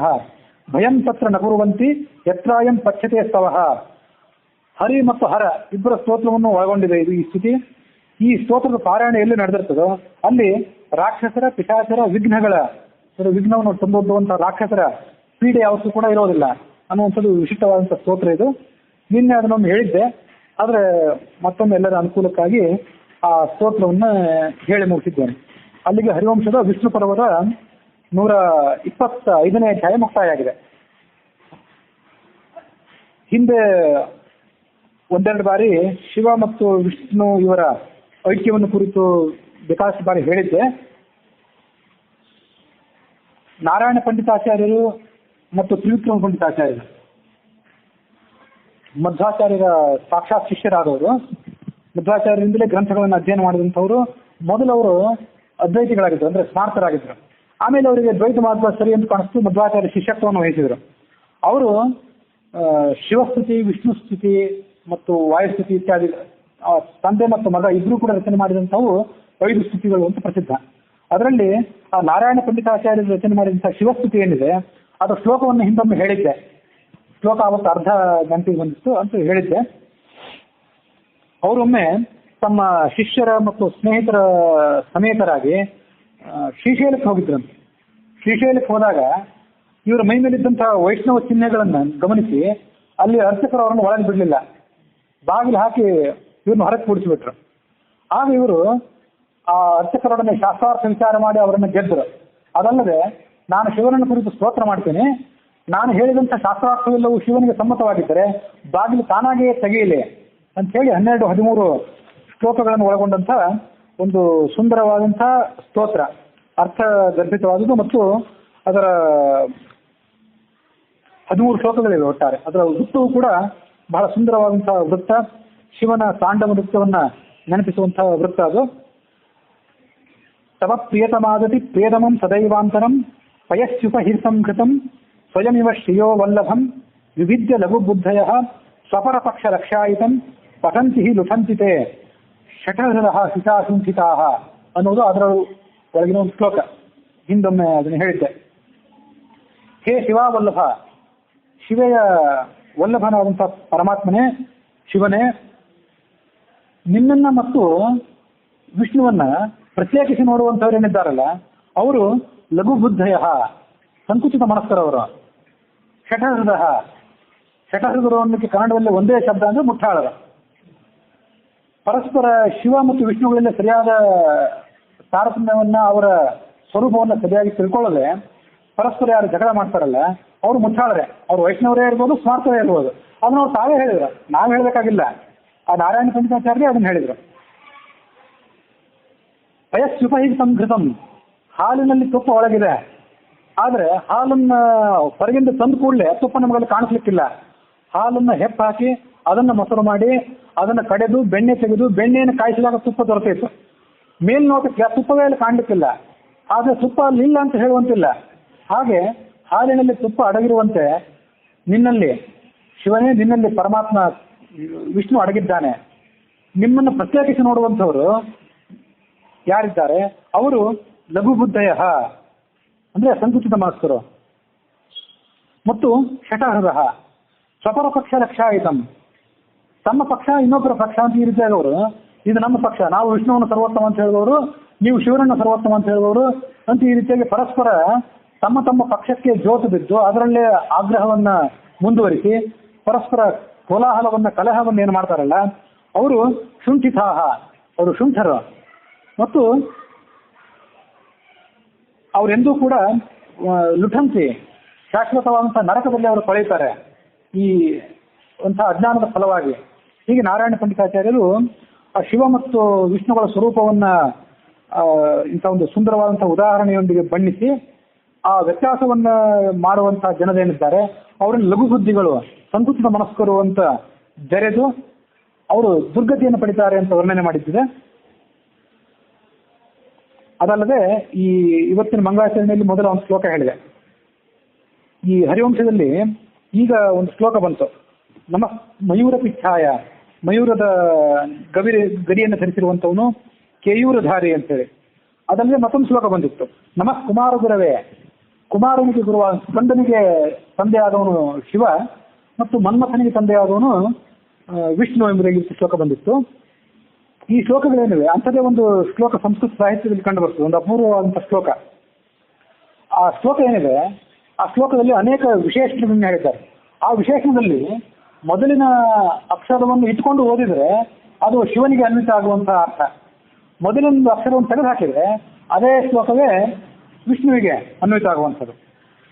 ಭಯಂ ತತ್ರ ನ ಕುರುವಂತಿ ಯತ್ರಾಯಂ ಪಠ್ಯತೆ ಸ್ತವಃ. ಹರಿ ಮತ್ತು ಹರ ಇಬ್ಬರ ಸ್ತೋತ್ರವನ್ನು ಒಳಗೊಂಡಿದೆ ಇದು ಈ ಸ್ತುತಿ. ಈ ಸ್ತೋತ್ರದ ಪಾರಾಯಣ ಎಲ್ಲಿ ನಡೆದಿರ್ತದೋ ಅಲ್ಲಿ ರಾಕ್ಷಸರ, ಪಿಶಾಚರ, ವಿಘ್ನವನ್ನು ತಂದೊಡ್ಡುವಂತಹ ರಾಕ್ಷಸರ ಪೀಡೆ ಯಾವತ್ತೂ ಕೂಡ ಇರೋದಿಲ್ಲ ಅನ್ನುವಂಥದ್ದು ವಿಶಿಷ್ಟವಾದಂತಹ ಸ್ತೋತ್ರ ಇದು. ನಿನ್ನೆ ಅದನ್ನೊಮ್ಮೆ ಹೇಳಿದ್ದೆ, ಆದರೆ ಮತ್ತೊಮ್ಮೆ ಎಲ್ಲರ ಅನುಕೂಲಕ್ಕಾಗಿ ಆ ಸ್ತೋತ್ರವನ್ನ ಹೇಳಿ ಮುಗಿಸಿದ್ದೇನೆ. ಅಲ್ಲಿಗೆ ಹರಿವಂಶದ ವಿಷ್ಣು ಪರ್ವದ 125ನೇ ಅಧ್ಯಾಯ ಮುಕ್ತಾಯ ಆಗಿದೆ. ಹಿಂದೆ ಒಂದೆರಡು ಬಾರಿ ಶಿವ ಮತ್ತು ವಿಷ್ಣು ಇವರ ಐಕ್ಯವನ್ನು ಕುರಿತು ಬೇಕಾದಷ್ಟು ಬಾರಿ ಹೇಳಿದ್ದೆ. ನಾರಾಯಣ ಪಂಡಿತಾಚಾರ್ಯರು ಮತ್ತು ತ್ರಿವಿಕ್ರಮ ಪಂಡಿತಾಚಾರ್ಯರು ಮಧ್ವಾಚಾರ್ಯರ ಸಾಕ್ಷಾತ್ ಶಿಷ್ಯರಾದವರು, ಮಧ್ವಾಚಾರ್ಯರಿಂದಲೇ ಗ್ರಂಥಗಳನ್ನು ಅಧ್ಯಯನ ಮಾಡಿದಂಥವರು. ಮೊದಲವರು ಅದ್ವೈತಿಗಳಾಗಿದ್ದರು, ಅಂದ್ರೆ ಸ್ಮಾರ್ತರಾಗಿದ್ದರು. ಆಮೇಲೆ ಅವರಿಗೆ ದ್ವೈತ ಮಾರ್ಗ ಸರಿ ಅಂತ ಕಾಣಿಸ್ತು, ಮಧ್ವಾಚಾರ್ಯ ಶಿಷ್ಯತ್ವವನ್ನು ವಹಿಸಿದರು. ಅವರು ಶಿವಸ್ತುತಿ, ವಿಷ್ಣು ಸ್ತುತಿ ಮತ್ತು ವಾಯುಸ್ತುತಿ ಇತ್ಯಾದಿ ತಂದೆ ಮತ್ತು ಮಗ ಇಬ್ಬರು ಕೂಡ ರಚನೆ ಮಾಡಿದಂಥವು 5 ಸ್ತುತಿಗಳು ಅಂತ ಪ್ರಸಿದ್ಧ. ಅದರಲ್ಲಿ ಆ ನಾರಾಯಣ ಪಂಡಿತಾಚಾರ್ಯರು ರಚನೆ ಮಾಡಿದಂತಹ ಶಿವಸ್ತುತಿ ಏನಿದೆ ಅದರ ಶ್ಲೋಕವನ್ನು ಹಿಂದೊಮ್ಮೆ ಹೇಳಿದ್ದೆ. ಶ್ಲೋಕ ಅವತ್ತು ಅರ್ಧ ಗಂಟೆಗೆ ಬಂದಿತ್ತು ಅಂತ ಹೇಳಿದ್ದೆ. ಅವರೊಮ್ಮೆ ತಮ್ಮ ಶಿಷ್ಯರ ಮತ್ತು ಸ್ನೇಹಿತರ ಸಮೇತರಾಗಿ ಶ್ರೀಶೈಲಕ್ಕೆ ಹೋಗಿದ್ರಂತೆ. ಶ್ರೀಶೈಲಕ್ಕೆ ಹೋದಾಗ ಇವರ ಮೈ ಮೇಲಿದ್ದಂತಹ ವೈಷ್ಣವ ಚಿಹ್ನೆಗಳನ್ನು ಗಮನಿಸಿ ಅಲ್ಲಿ ಅರ್ಚಕರು ಅವರನ್ನು ಒಳಗೆ ಬಿಡಲಿಲ್ಲ, ಬಾಗಿಲು ಹಾಕಿ ಇವ್ರನ್ನ ಹೊರಗೆ ಕೂಡಿಸಿಬಿಟ್ರು. ಆಗ ಇವರು ಆ ಅರ್ಚಕರೊಡನೆ ಶಾಸ್ತ್ರಾರ್ಥ ವಿಚಾರ ಮಾಡಿ ಅವರನ್ನು ಗೆದ್ದರು. ಅದಲ್ಲದೆ ನಾನು ಶಿವನನ್ನು ಕುರಿತು ಸ್ತೋತ್ರ ಮಾಡ್ತೇನೆ, ನಾನು ಹೇಳಿದಂಥ ಶಾಸ್ತ್ರಾರ್ಥವೆಲ್ಲವೂ ಶಿವನಿಗೆ ಸಮ್ಮತವಾಗಿದ್ದರೆ ಬಾಗಿಲು ತಾನಾಗಿಯೇ ತೆಗೆಯಲಿ ಅಂತ ಹೇಳಿ 12-13 ಶ್ಲೋಕಗಳನ್ನು ಒಳಗೊಂಡಂಥ ಒಂದು ಸುಂದರವಾದಂಥ ಸ್ತೋತ್ರ, ಅರ್ಥ ಗರ್ಭಿತವಾದುದು ಮತ್ತು ಅದರ 13 ಶ್ಲೋಕಗಳಿವೆ ಒಟ್ಟಾರೆ. ಅದರ ವೃತ್ತವೂ ಕೂಡ ಬಹಳ ಸುಂದರವಾದಂತಹ ವೃತ್ತ, ಶಿವನ ತಾಂಡವ ನೃತ್ಯವನ್ನ ನೆನಪಿಸುವಂತಹ ವೃತ್ತ ಅದು. ತವ ಪ್ರಿಯತಮಾದತಿ ಪ್ರಿಯತಮಂ ಸದೈವಾಂತರಂ ಪಯಸ್ಯುಪ ಹಿರ್ಸಂಕೃತಂ ಸ್ವಯಮಿವ ಶ್ರಿಯೋ ವಲ್ಲಭಂ ವಿವಿಧ್ಯ ಲಘು ಬುದ್ಧಯ ಸ್ವಪರ ಪಕ್ಷ ರಕ್ಷಾಯಿತಂ ಪಠಂತಿ ಲುಠಂತಿತೆ ಷಠಹೃದಃ ಶಿಶಾಸುಂಚಿತಾ ಅನ್ನೋದು ಅದರ ಒಳಗಿನ ಒಂದು ಶ್ಲೋಕ, ಹಿಂದೊಮ್ಮೆ ಅದನ್ನು ಹೇಳಿದ್ದೆ. ಹೇ ಶಿವಾವಲ್ಲಭ, ಶಿವೆಯ ವಲ್ಲಭನಾದಂಥ ಪರಮಾತ್ಮನೇ, ಶಿವನೇ, ನಿನ್ನನ್ನ ಮತ್ತು ವಿಷ್ಣುವನ್ನ ಪ್ರತ್ಯೇಕಿಸಿ ನೋಡುವಂಥವ್ರು ಏನಿದ್ದಾರಲ್ಲ ಅವರು ಲಘು ಬುದ್ಧಯ, ಸಂಕುಚಿತ ಮನಸ್ಕರವರು. ಶಠಹೃದ, ಶಠಹೃದರು ಅನ್ನೋಕ್ಕೆ ಕನ್ನಡದಲ್ಲಿ ಒಂದೇ ಶಬ್ದ ಅಂದ್ರೆ ಮುಟ್ಟಾಳರ. ಪರಸ್ಪರ ಶಿವ ಮತ್ತು ವಿಷ್ಣುಗಳಲ್ಲಿ ಸರಿಯಾದ ತಾರತಮ್ಯವನ್ನ, ಅವರ ಸ್ವರೂಪವನ್ನು ಸರಿಯಾಗಿ ತಿಳ್ಕೊಳ್ಳದೆ ಪರಸ್ಪರ ಯಾರು ಜಗಳ ಮಾಡ್ತಾರಲ್ಲ ಅವರು ಮುಟ್ಟಾಳರೆ. ಅವ್ರು ವೈಷ್ಣವರೇ ಇರ್ಬೋದು, ಸ್ವಾರ್ಥವೇ ಇರ್ಬೋದು. ಅದನ್ನ ಅವ್ರು ತಾವೇ ಹೇಳಿದ್ರು, ನಾವು ಹೇಳಬೇಕಾಗಿಲ್ಲ. ಆ ನಾರಾಯಣ ಪಂಡಿತಾಚಾರ್ಯ ಅದನ್ನ ಹೇಳಿದ್ರು. ಪಯಸ್ಯುಪಹಿ ಸಂಘೃತಂ, ಹಾಲಿನಲ್ಲಿ ತುಪ್ಪ ಒಳಗಿದೆ, ಆದ್ರೆ ಹಾಲನ್ನ ಹೊರಗಿಂದ ತಂದು ಕೂಡಲೇ ತುಪ್ಪ ನಮಗಲ್ಲಿ ಕಾಣಿಸ್ಲಿಕ್ಕಿಲ್ಲ. ಹಾಲನ್ನ ಹೆಪ್ಪಾಕಿ ಅದನ್ನ ಮೊಸರು ಮಾಡಿ ಅದನ್ನ ಕಡೆದು ಬೆಣ್ಣೆ ತೆಗೆದು ಬೆಣ್ಣೆಯನ್ನು ಕಾಯಿಸಿದಾಗ ತುಪ್ಪ ದೊರೆತಿತ್ತು. ಮೇಲ್ನೋಟಕ್ಕೆ ತುಪ್ಪವೇ ಅಲ್ಲಿ ಕಾಣಲಿಕ್ಕಿಲ್ಲ, ಆದ್ರೆ ತುಪ್ಪ ಅಲ್ಲಿ ಇಲ್ಲ ಅಂತ ಹೇಳುವಂತಿಲ್ಲ. ಹಾಗೆ ಹಾಲಿನಲ್ಲಿ ತುಪ್ಪ ಅಡಗಿರುವಂತೆ ನಿನ್ನಲ್ಲಿ ಶಿವನೇ, ನಿನ್ನಲ್ಲಿ ಪರಮಾತ್ಮ ವಿಷ್ಣು ಅಡಗಿದ್ದಾನೆ. ನಿಮ್ಮನ್ನು ಪ್ರತ್ಯೇಕಿಸಿ ನೋಡುವಂಥವರು ಯಾರಿದ್ದಾರೆ ಅವರು ಲಘು ಬುದ್ಧಯ, ಅಂದ್ರೆ ಸಂಕುಚಿತ ಮನಸ್ಕರು. ಮತ್ತು ಶಠಹೃದ, ಸ್ವಪರ ಪಕ್ಷ ರಕ್ಷಾಯಿತಂ, ತಮ್ಮ ಪಕ್ಷ ಇನ್ನೊಬ್ಬರ ಪಕ್ಷ ಅಂತ ಈ ರೀತಿಯಾಗಿ ಅವರು, ಇದು ನಮ್ಮ ಪಕ್ಷ, ನಾವು ವಿಷ್ಣುವನ್ನು ಸರ್ವೋತ್ತಮ ಅಂತ ಹೇಳುವವರು, ನೀವು ಶಿವನನ್ನು ಸರ್ವೋತ್ತಮ ಅಂತ ಹೇಳುವವರು ಅಂತ ಈ ರೀತಿಯಾಗಿ ಪರಸ್ಪರ ತಮ್ಮ ತಮ್ಮ ಪಕ್ಷಕ್ಕೆ ಜೋತು ಬಿದ್ದು ಅದರಲ್ಲೇ ಆಗ್ರಹವನ್ನ ಮುಂದುವರಿಸಿ ಪರಸ್ಪರ ಕೋಲಾಹಲವನ್ನ, ಕಲಹವನ್ನ ಏನು ಮಾಡ್ತಾರಲ್ಲ ಅವರು ಶುಂಠಿತಾಹ, ಅವರು ಶುಂಠರು. ಮತ್ತು ಅವರೆಂದೂ ಕೂಡ ಲುಠಂತಿ, ಶಾಶ್ವತವಾದಂತಹ ನರಕದಲ್ಲಿ ಅವರು ಕೊಳೆಯುತ್ತಾರೆ ಈ ಒಂತಹ ಅಜ್ಞಾನದ ಫಲವಾಗಿ. ಹೀಗೆ ನಾರಾಯಣ ಪಂಡಿತಾಚಾರ್ಯರು ಆ ಶಿವ ಮತ್ತು ವಿಷ್ಣುಗಳ ಸ್ವರೂಪವನ್ನ ಇಂಥ ಒಂದು ಸುಂದರವಾದಂತಹ ಉದಾಹರಣೆಯೊಂದಿಗೆ ಬಣ್ಣಿಸಿ ಆ ವ್ಯತ್ಯಾಸವನ್ನ ಮಾಡುವಂತಹ ಜನರೇನಿದ್ದಾರೆ ಅವರನ್ನು ಲಘು ಬುದ್ಧಿಗಳು, ಸಂಕುಚಿತ ಮನಸ್ಕರು ಅಂತ ಜರೆದು ಅವರು ದುರ್ಗತಿಯನ್ನು ಪಡಿತಾರೆ ಅಂತ ವರ್ಣನೆ ಮಾಡಿದ್ದಿದೆ. ಅದಲ್ಲದೆ ಈ ಇವತ್ತಿನ ಮಂಗಳಾಚರಣೆಯಲ್ಲಿ ಮೊದಲ ಒಂದು ಶ್ಲೋಕ ಹೇಳಿದೆ. ಈ ಹರಿವಂಶದಲ್ಲಿ ಈಗ ಒಂದು ಶ್ಲೋಕ ಬಂತು, ನಮ್ಮ ಮಯೂರ ಪಿಚ್ಛಾಯ, ಮಯೂರದ ಗರಿಯನ್ನು ಧರಿಸಿರುವಂಥವನು ಕೇಯೂರಧಾರಿ ಅಂತೇಳಿ. ಅದಲ್ಲದೆ ಮತ್ತೊಂದು ಶ್ಲೋಕ ಬಂದಿತ್ತು, ನಮಃ ಕುಮಾರ ಗುರವೇ, ಕುಮಾರನಿಗೆ ಗುರುವ, ಸ್ಕಂದನಿಗೆ ತಂದೆಯಾದವನು ಶಿವ ಮತ್ತು ಮನ್ಮಥನಿಗೆ ತಂದೆಯಾದವನು ವಿಷ್ಣು ಎಂಬುದಾಗಿ ಶ್ಲೋಕ ಬಂದಿತ್ತು. ಈ ಶ್ಲೋಕಗಳೇನಿವೆ ಅಂಥದ್ದೇ ಒಂದು ಶ್ಲೋಕ ಸಂಸ್ಕೃತ ಸಾಹಿತ್ಯದಲ್ಲಿ ಕಂಡು ಬರ್ತದೆ, ಒಂದು ಅಪೂರ್ವವಾದಂಥ ಶ್ಲೋಕ. ಆ ಶ್ಲೋಕ ಏನಿದೆ ಆ ಶ್ಲೋಕದಲ್ಲಿ ಅನೇಕ ವಿಶೇಷಣಗಳನ್ನು ಹೇಳಿದ್ದಾರೆ. ಆ ವಿಶೇಷಣದಲ್ಲಿ ಮೊದಲಿನ ಅಕ್ಷರವನ್ನು ಇಟ್ಕೊಂಡು ಓದಿದ್ರೆ ಅದು ಶಿವನಿಗೆ ಅನ್ವಿತ ಆಗುವಂತಹ ಅರ್ಥ. ಮೊದಲಿನ ಅಕ್ಷರವನ್ನು ತೆಗೆದು ಹಾಕಿದ್ರೆ ಅದೇ ಶ್ಲೋಕವೇ ವಿಷ್ಣುವಿಗೆ ಅನ್ವಿತ ಆಗುವಂಥದ್ದು.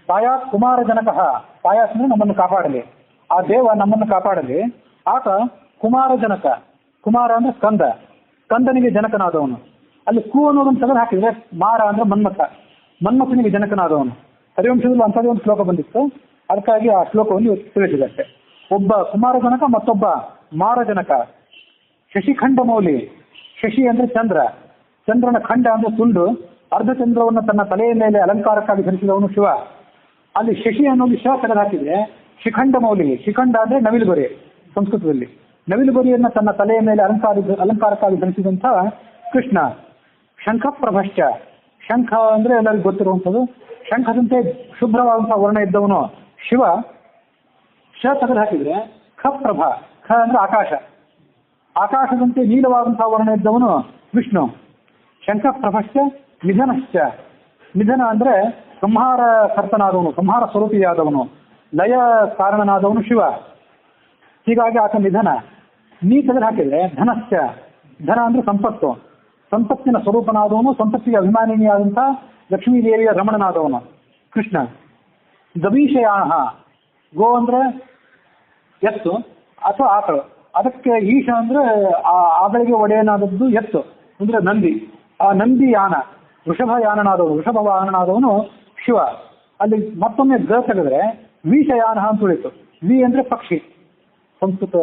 ಪಾಯಾತ್ ಕುಮಾರ ಜನಕಃ, ಪಾಯಾಸ್ ಅಂದ್ರೆ ನಮ್ಮನ್ನು ಕಾಪಾಡಲಿ, ಆ ದೇವ ನಮ್ಮನ್ನು ಕಾಪಾಡಲಿ. ಆತ ಕುಮಾರ ಜನಕ, ಕುಮಾರ ಅಂದ್ರೆ ಸ್ಕಂದ, ಸ್ಕಂದನಿಗೆ ಜನಕನಾದವನು. ಅಲ್ಲಿ ಕು ಅನ್ನೋದನ್ನು ತೆಗೆದು ಹಾಕಿದ್ರೆ ಮಾರ ಅಂದ್ರೆ ಮನ್ಮಥ, ಮನ್ಮಥನಿಗೆ ಜನಕನಾದವನು. ಹರಿವಂಶದಲ್ಲಿ ಅಂಥದ್ದೇ ಒಂದು ಶ್ಲೋಕ ಬಂದಿತ್ತು, ಅದಕ್ಕಾಗಿ ಆ ಶ್ಲೋಕವನ್ನು ತಿಳಿಸಿದಷ್ಟೆ. ಒಬ್ಬ ಕುಮಾರ ಜನಕ, ಮತ್ತೊಬ್ಬ ಮಾರ ಜನಕ. ಶಶಿಖಂಡ ಮೌಲಿ, ಶಶಿ ಅಂದ್ರೆ ಚಂದ್ರ, ಚಂದ್ರನ ಖಂಡ ಅಂದ್ರೆ ತುಂಡು, ಅರ್ಧ ಚಂದ್ರವನ್ನು ತನ್ನ ತಲೆಯ ಮೇಲೆ ಅಲಂಕಾರಕ್ಕಾಗಿ ಧರಿಸಿದವನು ಶಿವ. ಅಲ್ಲಿ ಶಶಿ ಅನ್ನೋದು ಶ ತೆಗೆದು ಹಾಕಿದ್ರೆ ಶಿಖಂಡ ಮೌಲಿ, ಶಿಖಂಡ ಅಂದ್ರೆ ನವಿಲುಗೊರೆ ಸಂಸ್ಕೃತದಲ್ಲಿ, ನವಿಲುಗೊರೆಯನ್ನ ತನ್ನ ತಲೆಯ ಮೇಲೆ ಅಲಂಕಾರಕ್ಕಾಗಿ ಧರಿಸಿದಂಥ ಕೃಷ್ಣ. ಶಂಖ ಪ್ರಭಶ್ಚ, ಶಂಖ ಅಂದ್ರೆ ಎಲ್ಲರಿಗೂ ಗೊತ್ತಿರುವಂಥದ್ದು, ಶಂಖದಂತೆ ಶುಭ್ರವಾದಂತಹ ವರ್ಣ ಇದ್ದವನು ಶಿವ. ಶ ತೆಗೆದು ಹಾಕಿದ್ರೆ ಖ ಪ್ರಭ, ಖ ಅಂದ್ರೆ ಆಕಾಶ, ಆಕಾಶದಂತೆ ನೀಲವಾದಂತಹ ವರ್ಣ ಇದ್ದವನು ವಿಷ್ಣು. ಶಂಖ ಪ್ರಭಶ್ಚ ನಿಧನಶ್ಚ, ನಿಧನ ಅಂದ್ರೆ ಸಂಹಾರ ಕರ್ತನಾದವನು, ಸಂಹಾರ ಸ್ವರೂಪಿಯಾದವನು, ಲಯ ಕಾರಣನಾದವನು ಶಿವ. ಹೀಗಾಗಿ ಆತ ನಿಧನ. ನೀ ತೆಗೆದು ಹಾಕಿದ್ರೆ ಧನಶ್ಚ, ಧನ ಅಂದ್ರೆ ಸಂಪತ್ತು, ಸಂಪತ್ತಿನ ಸ್ವರೂಪನಾದವನು, ಸಂಪತ್ತಿಗೆ ಅಭಿಮಾನಿಯಾದಂತಹ ಲಕ್ಷ್ಮೀದೇವಿಯ ರಮಣನಾದವನು ಕೃಷ್ಣ. ಗವೀಶಯಾಹ, ಗೋ ಅಂದ್ರೆ ಎತ್ತು ಅಥವಾ ಆಕಳು, ಅದಕ್ಕೆ ಈಶ ಅಂದ್ರೆ ಆ ಆಗಳಿಗೆ ಒಡೆಯನಾದದ್ದು ಎತ್ತು ಅಂದ್ರೆ ನಂದಿ. ಆ ನಂದಿ ಯಾನ, ವೃಷಭ ಯಾನನಾದವನು, ವೃಷಭ ವಾಹನನಾದವನು ಶಿವ. ಅಲ್ಲಿ ಮತ್ತೊಮ್ಮೆ ಗ ತೆಗೆದ್ರೆ ವೀಶಯಾನ ಅಂತ ಉಳಿತು. ವಿ ಅಂದ್ರೆ ಪಕ್ಷಿ, ಸಂಸ್ಕೃತ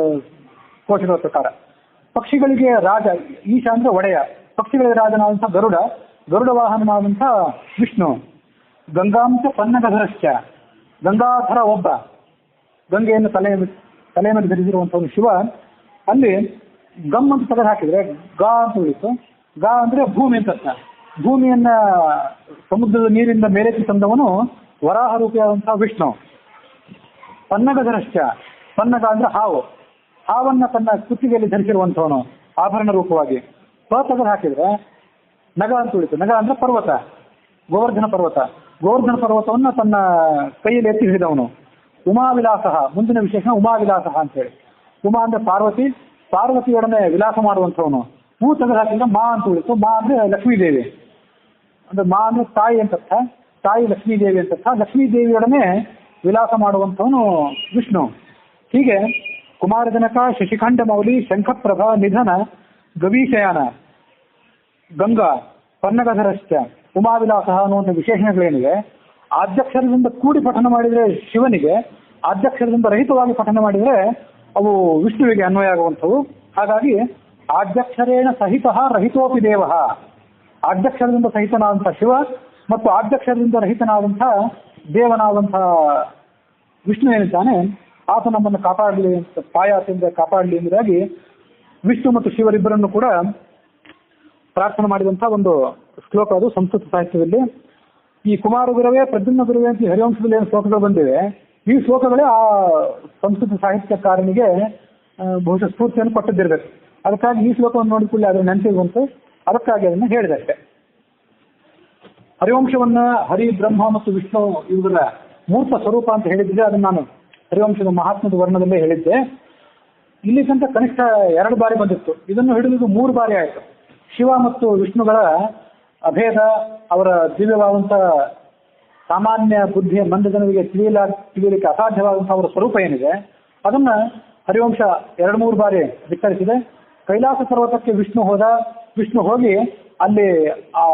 ಕೋಶಗಳ ಪ್ರಕಾರ. ಪಕ್ಷಿಗಳಿಗೆ ರಾಜ, ಈಶ ಅಂದ್ರೆ ಒಡೆಯ, ಪಕ್ಷಿಗಳಿಗೆ ರಾಜನಾದಂಥ ಗರುಡ, ಗರುಡ ವಾಹನನಾದಂಥ ವಿಷ್ಣು. ಗಂಗಾಂಶ ಪನ್ನಗಧರಶ್ಚ, ಗಂಗಾಧರ ಒಬ್ಬ, ಗಂಗೆಯನ್ನು ತಲೆಯ ಮೇಲೆ ಧರಿಸಿರುವಂಥವನು ಶಿವ. ಅಲ್ಲಿ ಗಮ್ ಅಂತ ತೆಗೆದು ಹಾಕಿದ್ರೆ ಗಾ ಅಂತ ಉಳಿತು. ಗಾ ಅಂದ್ರೆ ಭೂಮಿ ಅಂತ ಅರ್ಥ. ಭೂಮಿಯನ್ನ ಸಮುದ್ರದ ನೀರಿಂದ ಮೇಲೆತ್ತಿ ತಂದವನು ವರಾಹ ರೂಪಿಯಾದಂತಹ ವಿಷ್ಣು. ಪನ್ನಗಧರಶ್ಚ, ಪನ್ನಗ ಅಂದ್ರೆ ಹಾವು, ಹಾವನ್ನ ತನ್ನ ಕುತ್ತಿಗೆಯಲ್ಲಿ ಧರಿಸಿರುವಂಥವನು ಆಭರಣ ರೂಪವಾಗಿ. ತೆಗೆದು ಹಾಕಿದ್ರೆ ನಗ ಅಂತ ಉಳಿತು. ನಗ ಅಂದ್ರೆ ಪರ್ವತ, ಗೋವರ್ಧನ ಪರ್ವತ. ಗೋವರ್ಧನ ಪರ್ವತವನ್ನ ತನ್ನ ಕೈಯಲ್ಲಿ ಎತ್ತಿ ಹಿಡಿದವನು. ಉಮಾವಿಲಾಸ, ಮುಂದಿನ ವಿಶೇಷಣ ಉಮಾವಿಲಾಸ ಅಂತೇಳಿ. ಉಮಾ ಅಂದ್ರೆ ಪಾರ್ವತಿ, ಪಾರ್ವತಿಯೊಡನೆ ವಿಲಾಸ ಮಾಡುವಂಥವನು. ತೆಗೆದು ಹಾಕಿದ್ರೆ ಮಾ ಅಂತ ಉಳಿತು. ಮಾ ಅಂದ್ರೆ ಲಕ್ಷ್ಮೀದೇವಿ, ಅಂದ್ರೆ ಮಾ ಅಂದ್ರೆ ತಾಯಿ ಅಂತರ್ಥ, ತಾಯಿ ಲಕ್ಷ್ಮೀದೇವಿ ಅಂತರ್ಥ. ಲಕ್ಷ್ಮೀದೇವಿಯೊಡನೆ ವಿಲಾಸ ಮಾಡುವಂಥವನು ವಿಷ್ಣು. ಹೀಗೆ ಕುಮಾರಜನಕ, ಶಶಿಖಂಡ ಮೌಲಿ, ಶಂಖಪ್ರಭ, ನಿಧನ, ಗವೀಶಯಾನ, ಗಂಗಾ, ಪನ್ನಗಧರಶ್ಚ, ಉಮಾವಿಲಾಸ ಅನ್ನುವಂಥ ವಿಶೇಷಣಗಳೇನಿವೆ, ಆದ್ಯಕ್ಷರದಿಂದ ಕೂಡಿ ಪಠನ ಮಾಡಿದರೆ ಶಿವನಿಗೆ, ಆದ್ಯಕ್ಷರದಿಂದ ರಹಿತವಾಗಿ ಪಠನ ಮಾಡಿದರೆ ಅವು ವಿಷ್ಣುವಿಗೆ ಅನ್ವಯ ಆಗುವಂಥವು. ಹಾಗಾಗಿ ಆದ್ಯಕ್ಷರೇಣ ಸಹಿತ ರಹಿತೋಪಿ ದೇವ, ಆದ್ಯಕ್ಷರದಿಂದ ಸಹಿತನಾದಂಥ ಶಿವ ಮತ್ತು ಆದ್ಯಕ್ಷರದಿಂದ ರಹಿತನಾದಂಥ ದೇವನಾದಂಥ ವಿಷ್ಣು ಏನಿದ್ದಾನೆ ಆತ ನಮ್ಮನ್ನು ಕಾಪಾಡಲಿ ಅಂತ, ಪಾಯಾಸದಿಂದ ಕಾಪಾಡಲಿ ಎಂಬುದಾಗಿ ವಿಷ್ಣು ಮತ್ತು ಶಿವರಿಬ್ಬರನ್ನು ಕೂಡ ಪ್ರಾರ್ಥನೆ ಮಾಡಿದಂಥ ಒಂದು ಶ್ಲೋಕ ಅದು ಸಂಸ್ಕೃತ ಸಾಹಿತ್ಯದಲ್ಲಿ. ಈ ಕುಮಾರ ಗುರುವೇ, ಪ್ರದ್ಯುಮ್ನ ಗುರುವೇ ಅಂತ ಹರಿವಂಶದಲ್ಲಿ ಏನು ಶ್ಲೋಕಗಳು ಬಂದಿವೆ, ಈ ಶ್ಲೋಕಗಳೇ ಆ ಸಂಸ್ಕೃತ ಸಾಹಿತ್ಯಕಾರನಿಗೆ ಬಹುಶಃ ಸ್ಫೂರ್ತಿಯನ್ನು ಕೊಟ್ಟದ್ದಿರಬೇಕು. ಅದಕ್ಕಾಗಿ ಈ ಶ್ಲೋಕವನ್ನು ನೋಡಿಕೊಳ್ಳಿ ಅದರ ನೆನಪಿಗೆ ಬಂತು, ಅದಕ್ಕಾಗಿ ಅದನ್ನು ಹೇಳಿದಷ್ಟೆ. ಹರಿವಂಶವನ್ನ ಹರಿ, ಬ್ರಹ್ಮ ಮತ್ತು ವಿಷ್ಣು ಇವರ ಮೂರ್ತ ಸ್ವರೂಪ ಅಂತ ಹೇಳಿದ್ರೆ ಅದನ್ನು ನಾನು ಹರಿವಂಶದ ಮಹಾತ್ಮದ ವರ್ಣದಲ್ಲೇ ಹೇಳಿದ್ದೆ. ಇಲ್ಲಿ ತನಕ ಕನಿಷ್ಠ 2 ಬಾರಿ ಬಂದಿತ್ತು, ಇದನ್ನು ಹಿಡಿದು 3 ಬಾರಿ ಆಯಿತು. ಶಿವ ಮತ್ತು ವಿಷ್ಣುಗಳ ಅಭೇದ, ಅವರ ದಿವ್ಯವಾದಂಥ ಸಾಮಾನ್ಯ ಬುದ್ಧಿಯ ಮಂದ ಜನರಿಗೆ ತಿಳಿಯಲಿಕ್ಕೆ ಅಸಾಧ್ಯವಾದಂಥ ಅವರ ಸ್ವರೂಪ ಏನಿದೆ ಅದನ್ನ ಹರಿವಂಶ 2-3 ಬಾರಿ ಧಿಕ್ಕರಿಸಿದೆ. ಕೈಲಾಸ ಪರ್ವತಕ್ಕೆ ವಿಷ್ಣು ಹೋಗಿ ಅಲ್ಲಿ ಆ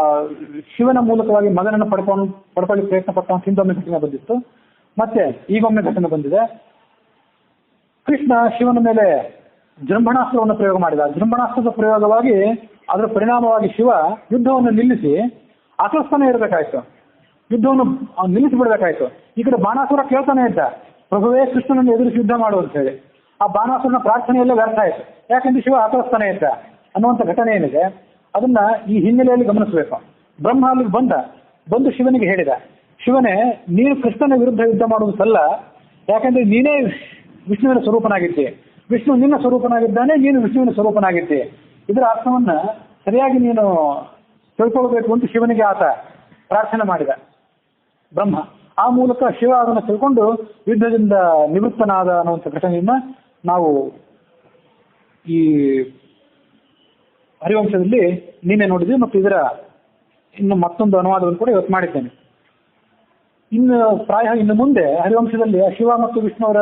ಶಿವನ ಮೂಲಕವಾಗಿ ಮಗನನ್ನು ಪಡ್ಕೊಳ್ಳಿ ಪ್ರಯತ್ನ ಪಟ್ಟ ಹಿಂದೊಮ್ಮೆ ಘಟನೆ ಬಂದಿತ್ತು, ಮತ್ತೆ ಈಗೊಮ್ಮೆ ಘಟನೆ ಬಂದಿದೆ. ಕೃಷ್ಣ ಶಿವನ ಮೇಲೆ ಜೃಂಭಣಾಸ್ತ್ರವನ್ನು ಪ್ರಯೋಗ ಮಾಡಿದ. ಜೃಂಭಣಾಸ್ತ್ರದ ಪ್ರಯೋಗವಾಗಿ ಅದರ ಪರಿಣಾಮವಾಗಿ ಶಿವ ಯುದ್ಧವನ್ನು ನಿಲ್ಲಿಸಿ ಆಕರ್ಷಣೆ ಇರಬೇಕಾಯ್ತು, ಯುದ್ಧವನ್ನು ನಿಲ್ಲಿಸಿ ಬಿಡಬೇಕಾಯ್ತು. ಈ ಕಡೆ ಬಾಣಾಸುರ ಕೇಳ್ತಾನೆ ಇದ್ದ, ಪ್ರಭುವೇ ಕೃಷ್ಣನನ್ನು ಎದುರಿಸಿ ಯುದ್ಧ ಮಾಡು ಅಂತ ಹೇಳಿ. ಆ ಬಾಣಾಸುರನ ಪ್ರಾರ್ಥನೆಯಲ್ಲೇ ವ್ಯರ್ಥ ಆಯಿತು, ಯಾಕೆಂದ್ರೆ ಶಿವ ಆಕರ್ಷಣೆ ಇದ್ದ ಅನ್ನುವಂಥ ಘಟನೆ ಏನಿದೆ ಅದನ್ನ ಈ ಹಿನ್ನೆಲೆಯಲ್ಲಿ ಗಮನಿಸಬೇಕು. ಬ್ರಹ್ಮ ಅಲ್ಲಿಗೆ ಬಂದು ಶಿವನಿಗೆ ಹೇಳಿದ, ಶಿವನೇ ನೀನು ಕೃಷ್ಣನ ವಿರುದ್ಧ ಯುದ್ಧ ಮಾಡುವುದು ಸಲ್ಲ, ಯಾಕಂದ್ರೆ ನೀನೇ ವಿಷ್ಣುವಿನ ಸ್ವರೂಪನಾಗಿದ್ದೆ, ವಿಷ್ಣು ನಿನ್ನ ಸ್ವರೂಪನಾಗಿದ್ದಾನೆ, ನೀನು ವಿಷ್ಣುವಿನ ಸ್ವರೂಪನಾಗಿದ್ದೆ. ಇದರ ಅರ್ಥವನ್ನ ಸರಿಯಾಗಿ ನೀನು ತಿಳ್ಕೊಳ್ಬೇಕು ಅಂತ ಶಿವನಿಗೆ ಆತ ಪ್ರಾರ್ಥನೆ ಮಾಡಿದ ಬ್ರಹ್ಮ. ಆ ಮೂಲಕ ಶಿವ ಅದನ್ನು ತಿಳ್ಕೊಂಡು ಯುದ್ಧದಿಂದ ನಿವೃತ್ತನಾದ ಅನ್ನುವಂಥ ಘಟನೆಯನ್ನ ನಾವು ಈ ಹರಿವಂಶದಲ್ಲಿ ನಿನ್ನೆ ನೋಡಿದ್ವಿ ಮತ್ತು ಇದರ ಇನ್ನು ಮತ್ತೊಂದು ಅನುವಾದವನ್ನು ಕೂಡ ಇವತ್ತು ಮಾಡಿದ್ದೇನೆ. ಇನ್ನು ಮುಂದೆ ಹರಿವಂಶದಲ್ಲಿ ಶಿವ ಮತ್ತು ವಿಷ್ಣುವರ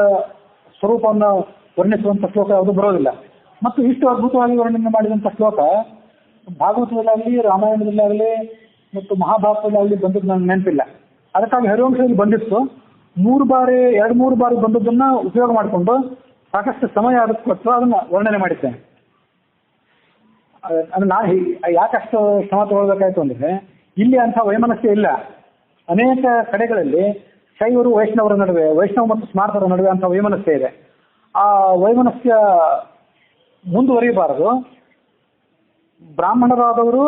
ಸ್ವರೂಪವನ್ನು ವರ್ಣಿಸುವಂಥ ಶ್ಲೋಕ ಯಾವುದು ಬರೋದಿಲ್ಲ. ಮತ್ತು ಇಷ್ಟು ಅದ್ಭುತವಾಗಿ ವರ್ಣನೆ ಮಾಡಿದಂಥ ಶ್ಲೋಕ ಭಾಗವತದಲ್ಲಾಗಲಿ, ರಾಮಾಯಣದಲ್ಲಾಗಲಿ ಮತ್ತು ಮಹಾಭಾರತದಲ್ಲಾಗಲಿ ಬಂದದ್ದು ನನಗೆ ನೆನಪಿಲ್ಲ. ಅದಕ್ಕಾಗಿ ಹರಿವಂಶದಲ್ಲಿ ಬಂದಿತ್ತು 2-3 ಬಾರಿ ಬಂದದ್ದನ್ನ ಉಪಯೋಗ ಮಾಡಿಕೊಂಡು ಸಾಕಷ್ಟು ಸಮಯ ಅದಕ್ಕೆ ಕೊಟ್ಟು ಅದನ್ನ ವರ್ಣನೆ ಮಾಡಿದ್ದೇನೆ. ನಾನು ಯಾಕಷ್ಟು ಶ್ರಮ ತಗೊಳ್ಬೇಕಾಯ್ತು ಅಂದ್ರೆ ಇಲ್ಲಿ ಅಂಥ ವೈಮನಸ್ಯ ಇಲ್ಲ. ಅನೇಕ ಕಡೆಗಳಲ್ಲಿ ಶೈವರು ವೈಷ್ಣವರ ನಡುವೆ, ವೈಷ್ಣವ ಮತ್ತು ಸ್ಮಾರ್ಥರ ನಡುವೆ ಅಂಥ ವೈಮನಸ್ಯ ಇದೆ. ಆ ವೈಮನಸ್ಯ ಮುಂದುವರಿಯಬಾರದು. ಬ್ರಾಹ್ಮಣರಾದವರು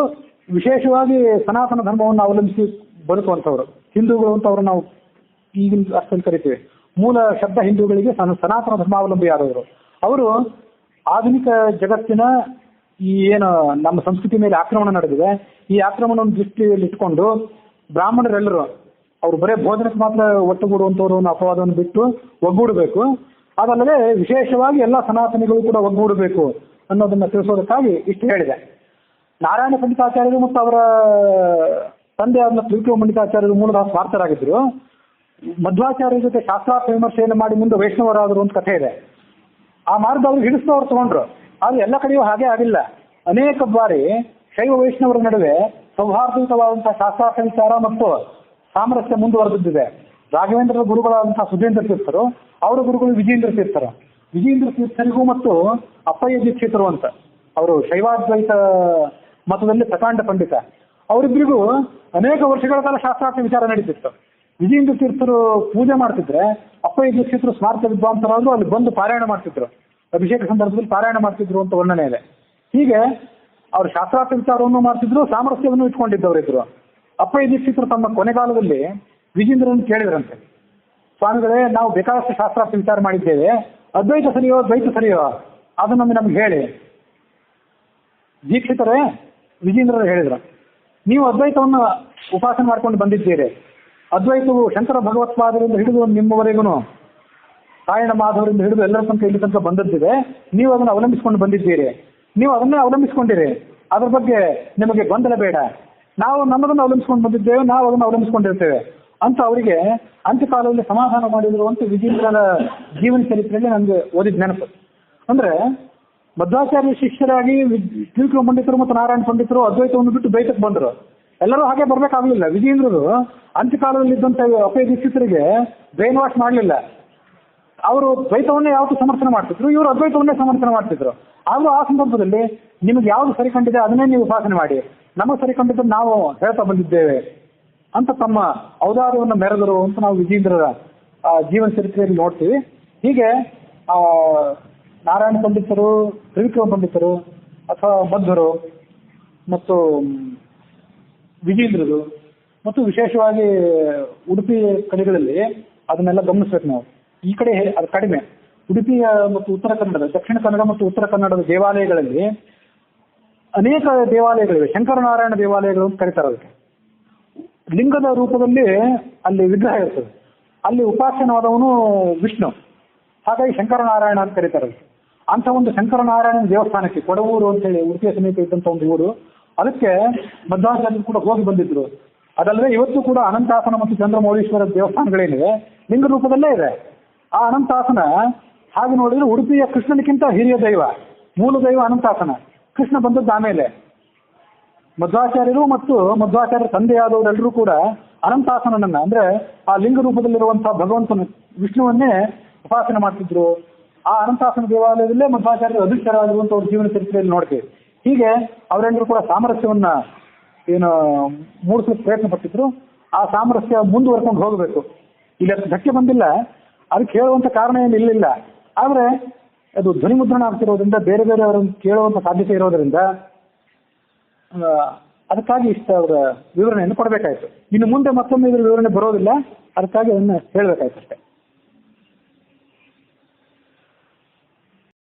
ವಿಶೇಷವಾಗಿ ಸನಾತನ ಧರ್ಮವನ್ನು ಅವಲಂಬಿಸಿ ಬದುಕುವಂಥವ್ರು, ಹಿಂದೂಗಳು ಅಂತವ್ರು ನಾವು ಈಗಿನ ಅರ್ಥದಲ್ಲಿ ಕರಿತೀವಿ. ಮೂಲ ಶಬ್ದ ಹಿಂದೂಗಳಿಗೆ ಸನಾತನ ಧರ್ಮಾವಲಂಬಿಯಾದವರು. ಅವರು ಆಧುನಿಕ ಜಗತ್ತಿನ ಈ ಏನು ನಮ್ಮ ಸಂಸ್ಕೃತಿ ಮೇಲೆ ಆಕ್ರಮಣ ನಡೆದಿದೆ, ಈ ಆಕ್ರಮಣವನ್ನು ದೃಷ್ಟಿಯಲ್ಲಿ ಇಟ್ಕೊಂಡು ಬ್ರಾಹ್ಮಣರೆಲ್ಲರೂ ಅವರು ಬರೇ ಭೋಜನಕ್ಕೆ ಮಾತ್ರ ಒಟ್ಟುಗೂಡುವಂಥವ್ರು ಅನ್ನೋ ಅಪವಾದವನ್ನು ಬಿಟ್ಟು ಒಗ್ಗೂಡಬೇಕು. ಅದಲ್ಲದೆ ವಿಶೇಷವಾಗಿ ಎಲ್ಲ ಸನಾತನಿಗಳು ಕೂಡ ಒಗ್ಗೂಡಬೇಕು ಅನ್ನೋದನ್ನ ತಿಳಿಸೋದಕ್ಕಾಗಿ ಇಷ್ಟು ಹೇಳಿದೆ. ನಾರಾಯಣ ಪಂಡಿತಾಚಾರ್ಯರು ಮತ್ತು ಅವರ ತಂದೆ ಆದ ತ್ರಿವಿಕ್ರಮ ಪಂಡಿತಾಚಾರ್ಯರು ಮೂಲತಃ ಸ್ವಾರ್ಥರಾಗಿದ್ದರು. ಮಧ್ವಾಚಾರ್ಯರ ಜೊತೆ ಶಾಸ್ತ್ರಾರ್ಥ ವಿಮರ್ಶೆಯನ್ನು ಮಾಡಿ ಮುಂದೆ ವೈಷ್ಣವರಾದರು ಅಂತ ಕಥೆ ಇದೆ. ಆ ಮಾರ್ಗ ಅವ್ರಿಗೆ ಹಿಡಿಸ್ತು ಅವ್ರು ತಗೊಂಡ್ರು. ಆದ್ರೆ ಎಲ್ಲ ಕಡೆಯೂ ಹಾಗೆ ಆಗಿಲ್ಲ. ಅನೇಕ ಬಾರಿ ಶೈವ ವೈಷ್ಣವರ ನಡುವೆ ಸೌಹಾರ್ದಯುತವಾದಂತಹ ಶಾಸ್ತ್ರಾರ್ಥ ವಿಚಾರ ಮತ್ತು ಸಾಮರಸ್ಯ ಮುಂದುವರೆದಿದೆ. ರಾಘವೇಂದ್ರರ ಗುರುಗಳಾದಂತಹ ಸುಧೇಂದ್ರ ತೀರ್ಥರು, ಅವರ ಗುರುಗಳು ವಿಜೇಂದ್ರ ತೀರ್ಥರು. ವಿಜೇಂದ್ರ ತೀರ್ಥರಿಗೂ ಮತ್ತು ಅಪ್ಪಯ್ಯ ದೀಕ್ಷಿತರು ಅಂತ ಅವರು ಶೈವಾದ್ವೈತ ಮತದಲ್ಲಿ ಪ್ರಕಾಂಡ ಪಂಡಿತ, ಅವರಿಬ್ಬರಿಗೂ ಅನೇಕ ವರ್ಷಗಳ ಕಾಲ ಶಾಸ್ತ್ರಾರ್ಥ ವಿಚಾರ ನಡೀತಿತ್ತು. ವಿಜೇಂದ್ರ ತೀರ್ಥರು ಪೂಜೆ ಮಾಡ್ತಿದ್ರೆ ಅಪ್ಪಯ್ಯ ದೀಕ್ಷಿತರು ಸ್ಮಾರ್ಥ ವಿದ್ವಾಂಸರಾದ್ರು ಅಲ್ಲಿ ಬಂದು ಪಾರಾಯಣ ಮಾಡ್ತಿದ್ರು, ಅಭಿಷೇಕ ಸಂದರ್ಭದಲ್ಲಿ ಪಾರಾಯಣ ಮಾಡ್ತಿದ್ರು ಅಂತ ವರ್ಣನೆ ಇದೆ. ಹೀಗೆ ಅವರು ಶಾಸ್ತ್ರಾರ್ಥ ವಿಚಾರವನ್ನು ಮಾಡ್ತಿದ್ರು, ಸಾಮರಸ್ಯವನ್ನು ಇಟ್ಕೊಂಡಿದ್ದವರಿದ್ರು. ಅಪ್ಪಯ್ಯ ದೀಕ್ಷಿತರು ತಮ್ಮ ಕೊನೆಗಾಲದಲ್ಲಿ ವಿಜೇಂದ್ರನ್ನು ಕೇಳಿದ್ರಂತೆ, ಸ್ವಾಮಿಗಳೇ, ನಾವು ಬೇಕಾದಷ್ಟು ಶಾಸ್ತ್ರಾರ್ಥ ವಿಚಾರ ಮಾಡಿದ್ದೇವೆ, ಅದ್ವೈತ ಸರಿಯೋ ದ್ವೈತ ಸರಿಯೋ ಅದನ್ನೊಮ್ಮೆ ನಮ್ಗೆ ಹೇಳಿ. ದೀಕ್ಷಿತರೇ ವಿಜೇಂದ್ರರು ಹೇಳಿದ್ರು, ನೀವು ಅದ್ವೈತವನ್ನು ಉಪಾಸನೆ ಮಾಡ್ಕೊಂಡು ಬಂದಿದ್ದೀರಿ. ಅದ್ವೈತವು ಶಂಕರ ಭಗವತ್ಪಾದರಿಂದ ಹಿಡಿದು ನಿಮ್ಮವರೆಗೂ ಸಾಯಣ ಮಾಧವರಿಂದ ಹಿಡಿದು ಎಲ್ಲರ ತನಕ ಇಲ್ಲಿ ತನಕ ಬಂದದ್ದಿದೆ. ನೀವು ಅದನ್ನು ಅವಲಂಬಿಸಿಕೊಂಡು ಬಂದಿದ್ದೀರಿ, ನೀವು ಅದನ್ನೇ ಅವಲಂಬಿಸಿಕೊಂಡಿರಿ, ಅದ್ರ ಬಗ್ಗೆ ನಿಮಗೆ ಗೊಂದಲ ಬೇಡ. ನಾವು ನಮ್ಮದನ್ನು ಅವಲಂಬಿಸ್ಕೊಂಡು ಬಂದಿದ್ದೇವೆ, ನಾವು ಅದನ್ನು ಅವಲಂಬಿಸ್ಕೊಂಡಿರ್ತೇವೆ ಅಂತ ಅವರಿಗೆ ಅಂತ್ಯಕಾಲದಲ್ಲಿ ಸಮಾಧಾನ ಮಾಡಿದ್ರು ಅಂತ ವಿಜೇಂದ್ರರ ಜೀವನ ಚರಿತ್ರೆಯಲ್ಲಿ ನನಗೆ ಓದಿದ ನೆನಪು. ಅಂದ್ರೆ ಮಧ್ವಾಚಾರ್ಯ ಶಿಷ್ಯರಾಗಿ ತ್ರಿವಿಕ್ರಮ ಪಂಡಿತರು ಮತ್ತು ನಾರಾಯಣ ಪಂಡಿತರು ಅದ್ವೈತವನ್ನು ಬಿಟ್ಟು ದ್ವೈತಕ್ಕೆ ಬಂದರು. ಎಲ್ಲರೂ ಹಾಗೆ ಬರ್ಬೇಕಾಗ್ಲಿಲ್ಲ. ವಿಜೇಂದ್ರರು ಅಂತ್ಯಕಾಲದಲ್ಲಿ ಇದ್ದಂಥ ಅಪ್ಪಯ್ಯ ದೀಕ್ಷಿತರಿಗೆ ಬ್ರೈನ್ ವಾಶ್ ಮಾಡಲಿಲ್ಲ. ಅವರು ದ್ವೈತವನ್ನೇ ಯಾವತ್ತೂ ಸಮರ್ಥನೆ ಮಾಡ್ತಿದ್ರು, ಇವರು ಅದ್ವೈತವನ್ನೇ ಸಮರ್ಥನೆ ಮಾಡ್ತಿದ್ರು. ಆದರೂ ಆ ಸಂದರ್ಭದಲ್ಲಿ ನಿಮಗೆ ಯಾವುದು ಸರಿ ಕಂಡಿದೆ ಅದನ್ನೇ ನೀವು ಉಪಾಸನೆ ಮಾಡಿ, ನಮಗೆ ಸರಿ ಕಂಡಿದ್ದು ನಾವು ಹೇಳ್ತಾ ಬಂದಿದ್ದೇವೆ ಅಂತ ತಮ್ಮ ಔದಾರ್ಯವನ್ನು ಮೆರೆದರು ಅಂತ ನಾವು ವಿಜೇಂದ್ರರ ಜೀವನ ಚರಿತ್ರೆಯಲ್ಲಿ ನೋಡ್ತೀವಿ. ಹೀಗೆ ನಾರಾಯಣ ಪಂಡಿತರು, ತ್ರಿವಿಕ್ರಮ ಪಂಡಿತರು ಅಥವಾ ಮಧ್ವರು ಮತ್ತು ವಿಜೇಂದ್ರರು ಮತ್ತು ವಿಶೇಷವಾಗಿ ಉಡುಪಿ ಕಡೆಗಳಲ್ಲಿ ಅದನ್ನೆಲ್ಲ ಗಮನಿಸ್ಬೇಕು ನಾವು. ಈ ಕಡೆ ಅದು ಕಡಿಮೆ. ಉಡುಪಿಯ ಮತ್ತು ಉತ್ತರ ಕನ್ನಡದ, ದಕ್ಷಿಣ ಕನ್ನಡ ಮತ್ತು ಉತ್ತರ ಕನ್ನಡದ ದೇವಾಲಯಗಳಲ್ಲಿ ಅನೇಕ ದೇವಾಲಯಗಳಿವೆ. ಶಂಕರನಾರಾಯಣ ದೇವಾಲಯಗಳು ಅಂತ ಕರೀತಾರೆ ಅದಕ್ಕೆ. ಲಿಂಗದ ರೂಪದಲ್ಲಿ ಅಲ್ಲಿ ವಿಗ್ರಹ ಇರ್ತದೆ, ಅಲ್ಲಿ ಉಪಾಸನವಾದವನು ವಿಷ್ಣು, ಹಾಗಾಗಿ ಶಂಕರನಾರಾಯಣ ಅಂತ ಕರೀತಾರೆ. ಅಂತ ಒಂದು ಶಂಕರನಾರಾಯಣ ದೇವಸ್ಥಾನಕ್ಕೆ ಕೊಡವೂರು ಅಂತೇಳಿ ಉಡುಪಿಯ ಸಮೀಪ ಇದ್ದಂಥ ಒಂದು ಊರು, ಅದಕ್ಕೆ ಮಧ್ವಾಚಾರ್ಯರು ಕೂಡ ಹೋಗಿ ಬಂದಿದ್ರು. ಅದಲ್ಲದೆ ಇವತ್ತು ಕೂಡ ಅನಂತಾಸನ ಮತ್ತು ಚಂದ್ರಮೌಳೀಶ್ವರ ದೇವಸ್ಥಾನಗಳೇನಿವೆ ಲಿಂಗ ರೂಪದಲ್ಲೇ ಇದೆ. ಆ ಅನಂತಾಸನ ಹಾಗೆ ನೋಡಿದ್ರೆ ಉಡುಪಿಯ ಕೃಷ್ಣನಿಗಿಂತ ಹಿರಿಯ ದೈವ, ಮೂಲ ದೈವ ಅನಂತಾಸನ. ಕೃಷ್ಣ ಬಂದದ್ದು ಆಮೇಲೆ. ಮಧ್ವಾಚಾರ್ಯರು ಮತ್ತು ಮಧ್ವಾಚಾರ್ಯರ ತಂದೆಯಾದವರೆಲ್ಲರೂ ಕೂಡ ಅನಂತಾಸನನ್ನ ಅಂದ್ರೆ ಆ ಲಿಂಗ ರೂಪದಲ್ಲಿರುವಂತಹ ಭಗವಂತನ ವಿಷ್ಣುವನ್ನೇ ಉಪಾಸನೆ ಮಾಡ್ತಿದ್ರು. ಆ ಅನಂತಾಸನ ದೇವಾಲಯದಲ್ಲೇ ಮಧ್ವಾಚಾರ್ಯರು ಅಧಿಷ್ಠರಾಗಿರುವಂತ ಅವ್ರ ಜೀವನ ಚರಿತ್ರೆಯಲ್ಲಿ ನೋಡ್ತೀವಿ. ಹೀಗೆ ಅವರೆಲ್ಲರೂ ಕೂಡ ಸಾಮರಸ್ಯವನ್ನ ಏನು ಮೂಡಿಸಲಿಕ್ಕೆ ಪ್ರಯತ್ನ ಪಟ್ಟಿದ್ರು. ಆ ಸಾಮರಸ್ಯ ಮುಂದುವರ್ಕೊಂಡು ಹೋಗಬೇಕು. ಇಲ್ಲಿ ಅದು ಧಕ್ಕೆ ಬಂದಿಲ್ಲ, ಅದಕ್ಕೆ ಹೇಳುವಂತ ಕಾರಣ ಏನು ಇರಲಿಲ್ಲ. ಆದರೆ ಅದು ಧ್ವನಿ ಮುದ್ರಣ ಆಗ್ತಿರೋದ್ರಿಂದ ಬೇರೆ ಬೇರೆ ಅವರನ್ನು ಕೇಳುವಂತ ಸಾಧ್ಯತೆ ಇರೋದ್ರಿಂದ ಅದಕ್ಕಾಗಿ ಇಷ್ಟ ಅವರ ವಿವರಣೆಯನ್ನು ಕೊಡಬೇಕಾಯ್ತು. ಇನ್ನು ಮುಂದೆ ಮತ್ತೊಮ್ಮೆ ಇದರ ವಿವರಣೆ ಬರೋದಿಲ್ಲ, ಅದಕ್ಕಾಗಿ ಅದನ್ನು ಹೇಳಬೇಕಾಯ್ತು ಅಷ್ಟೇ.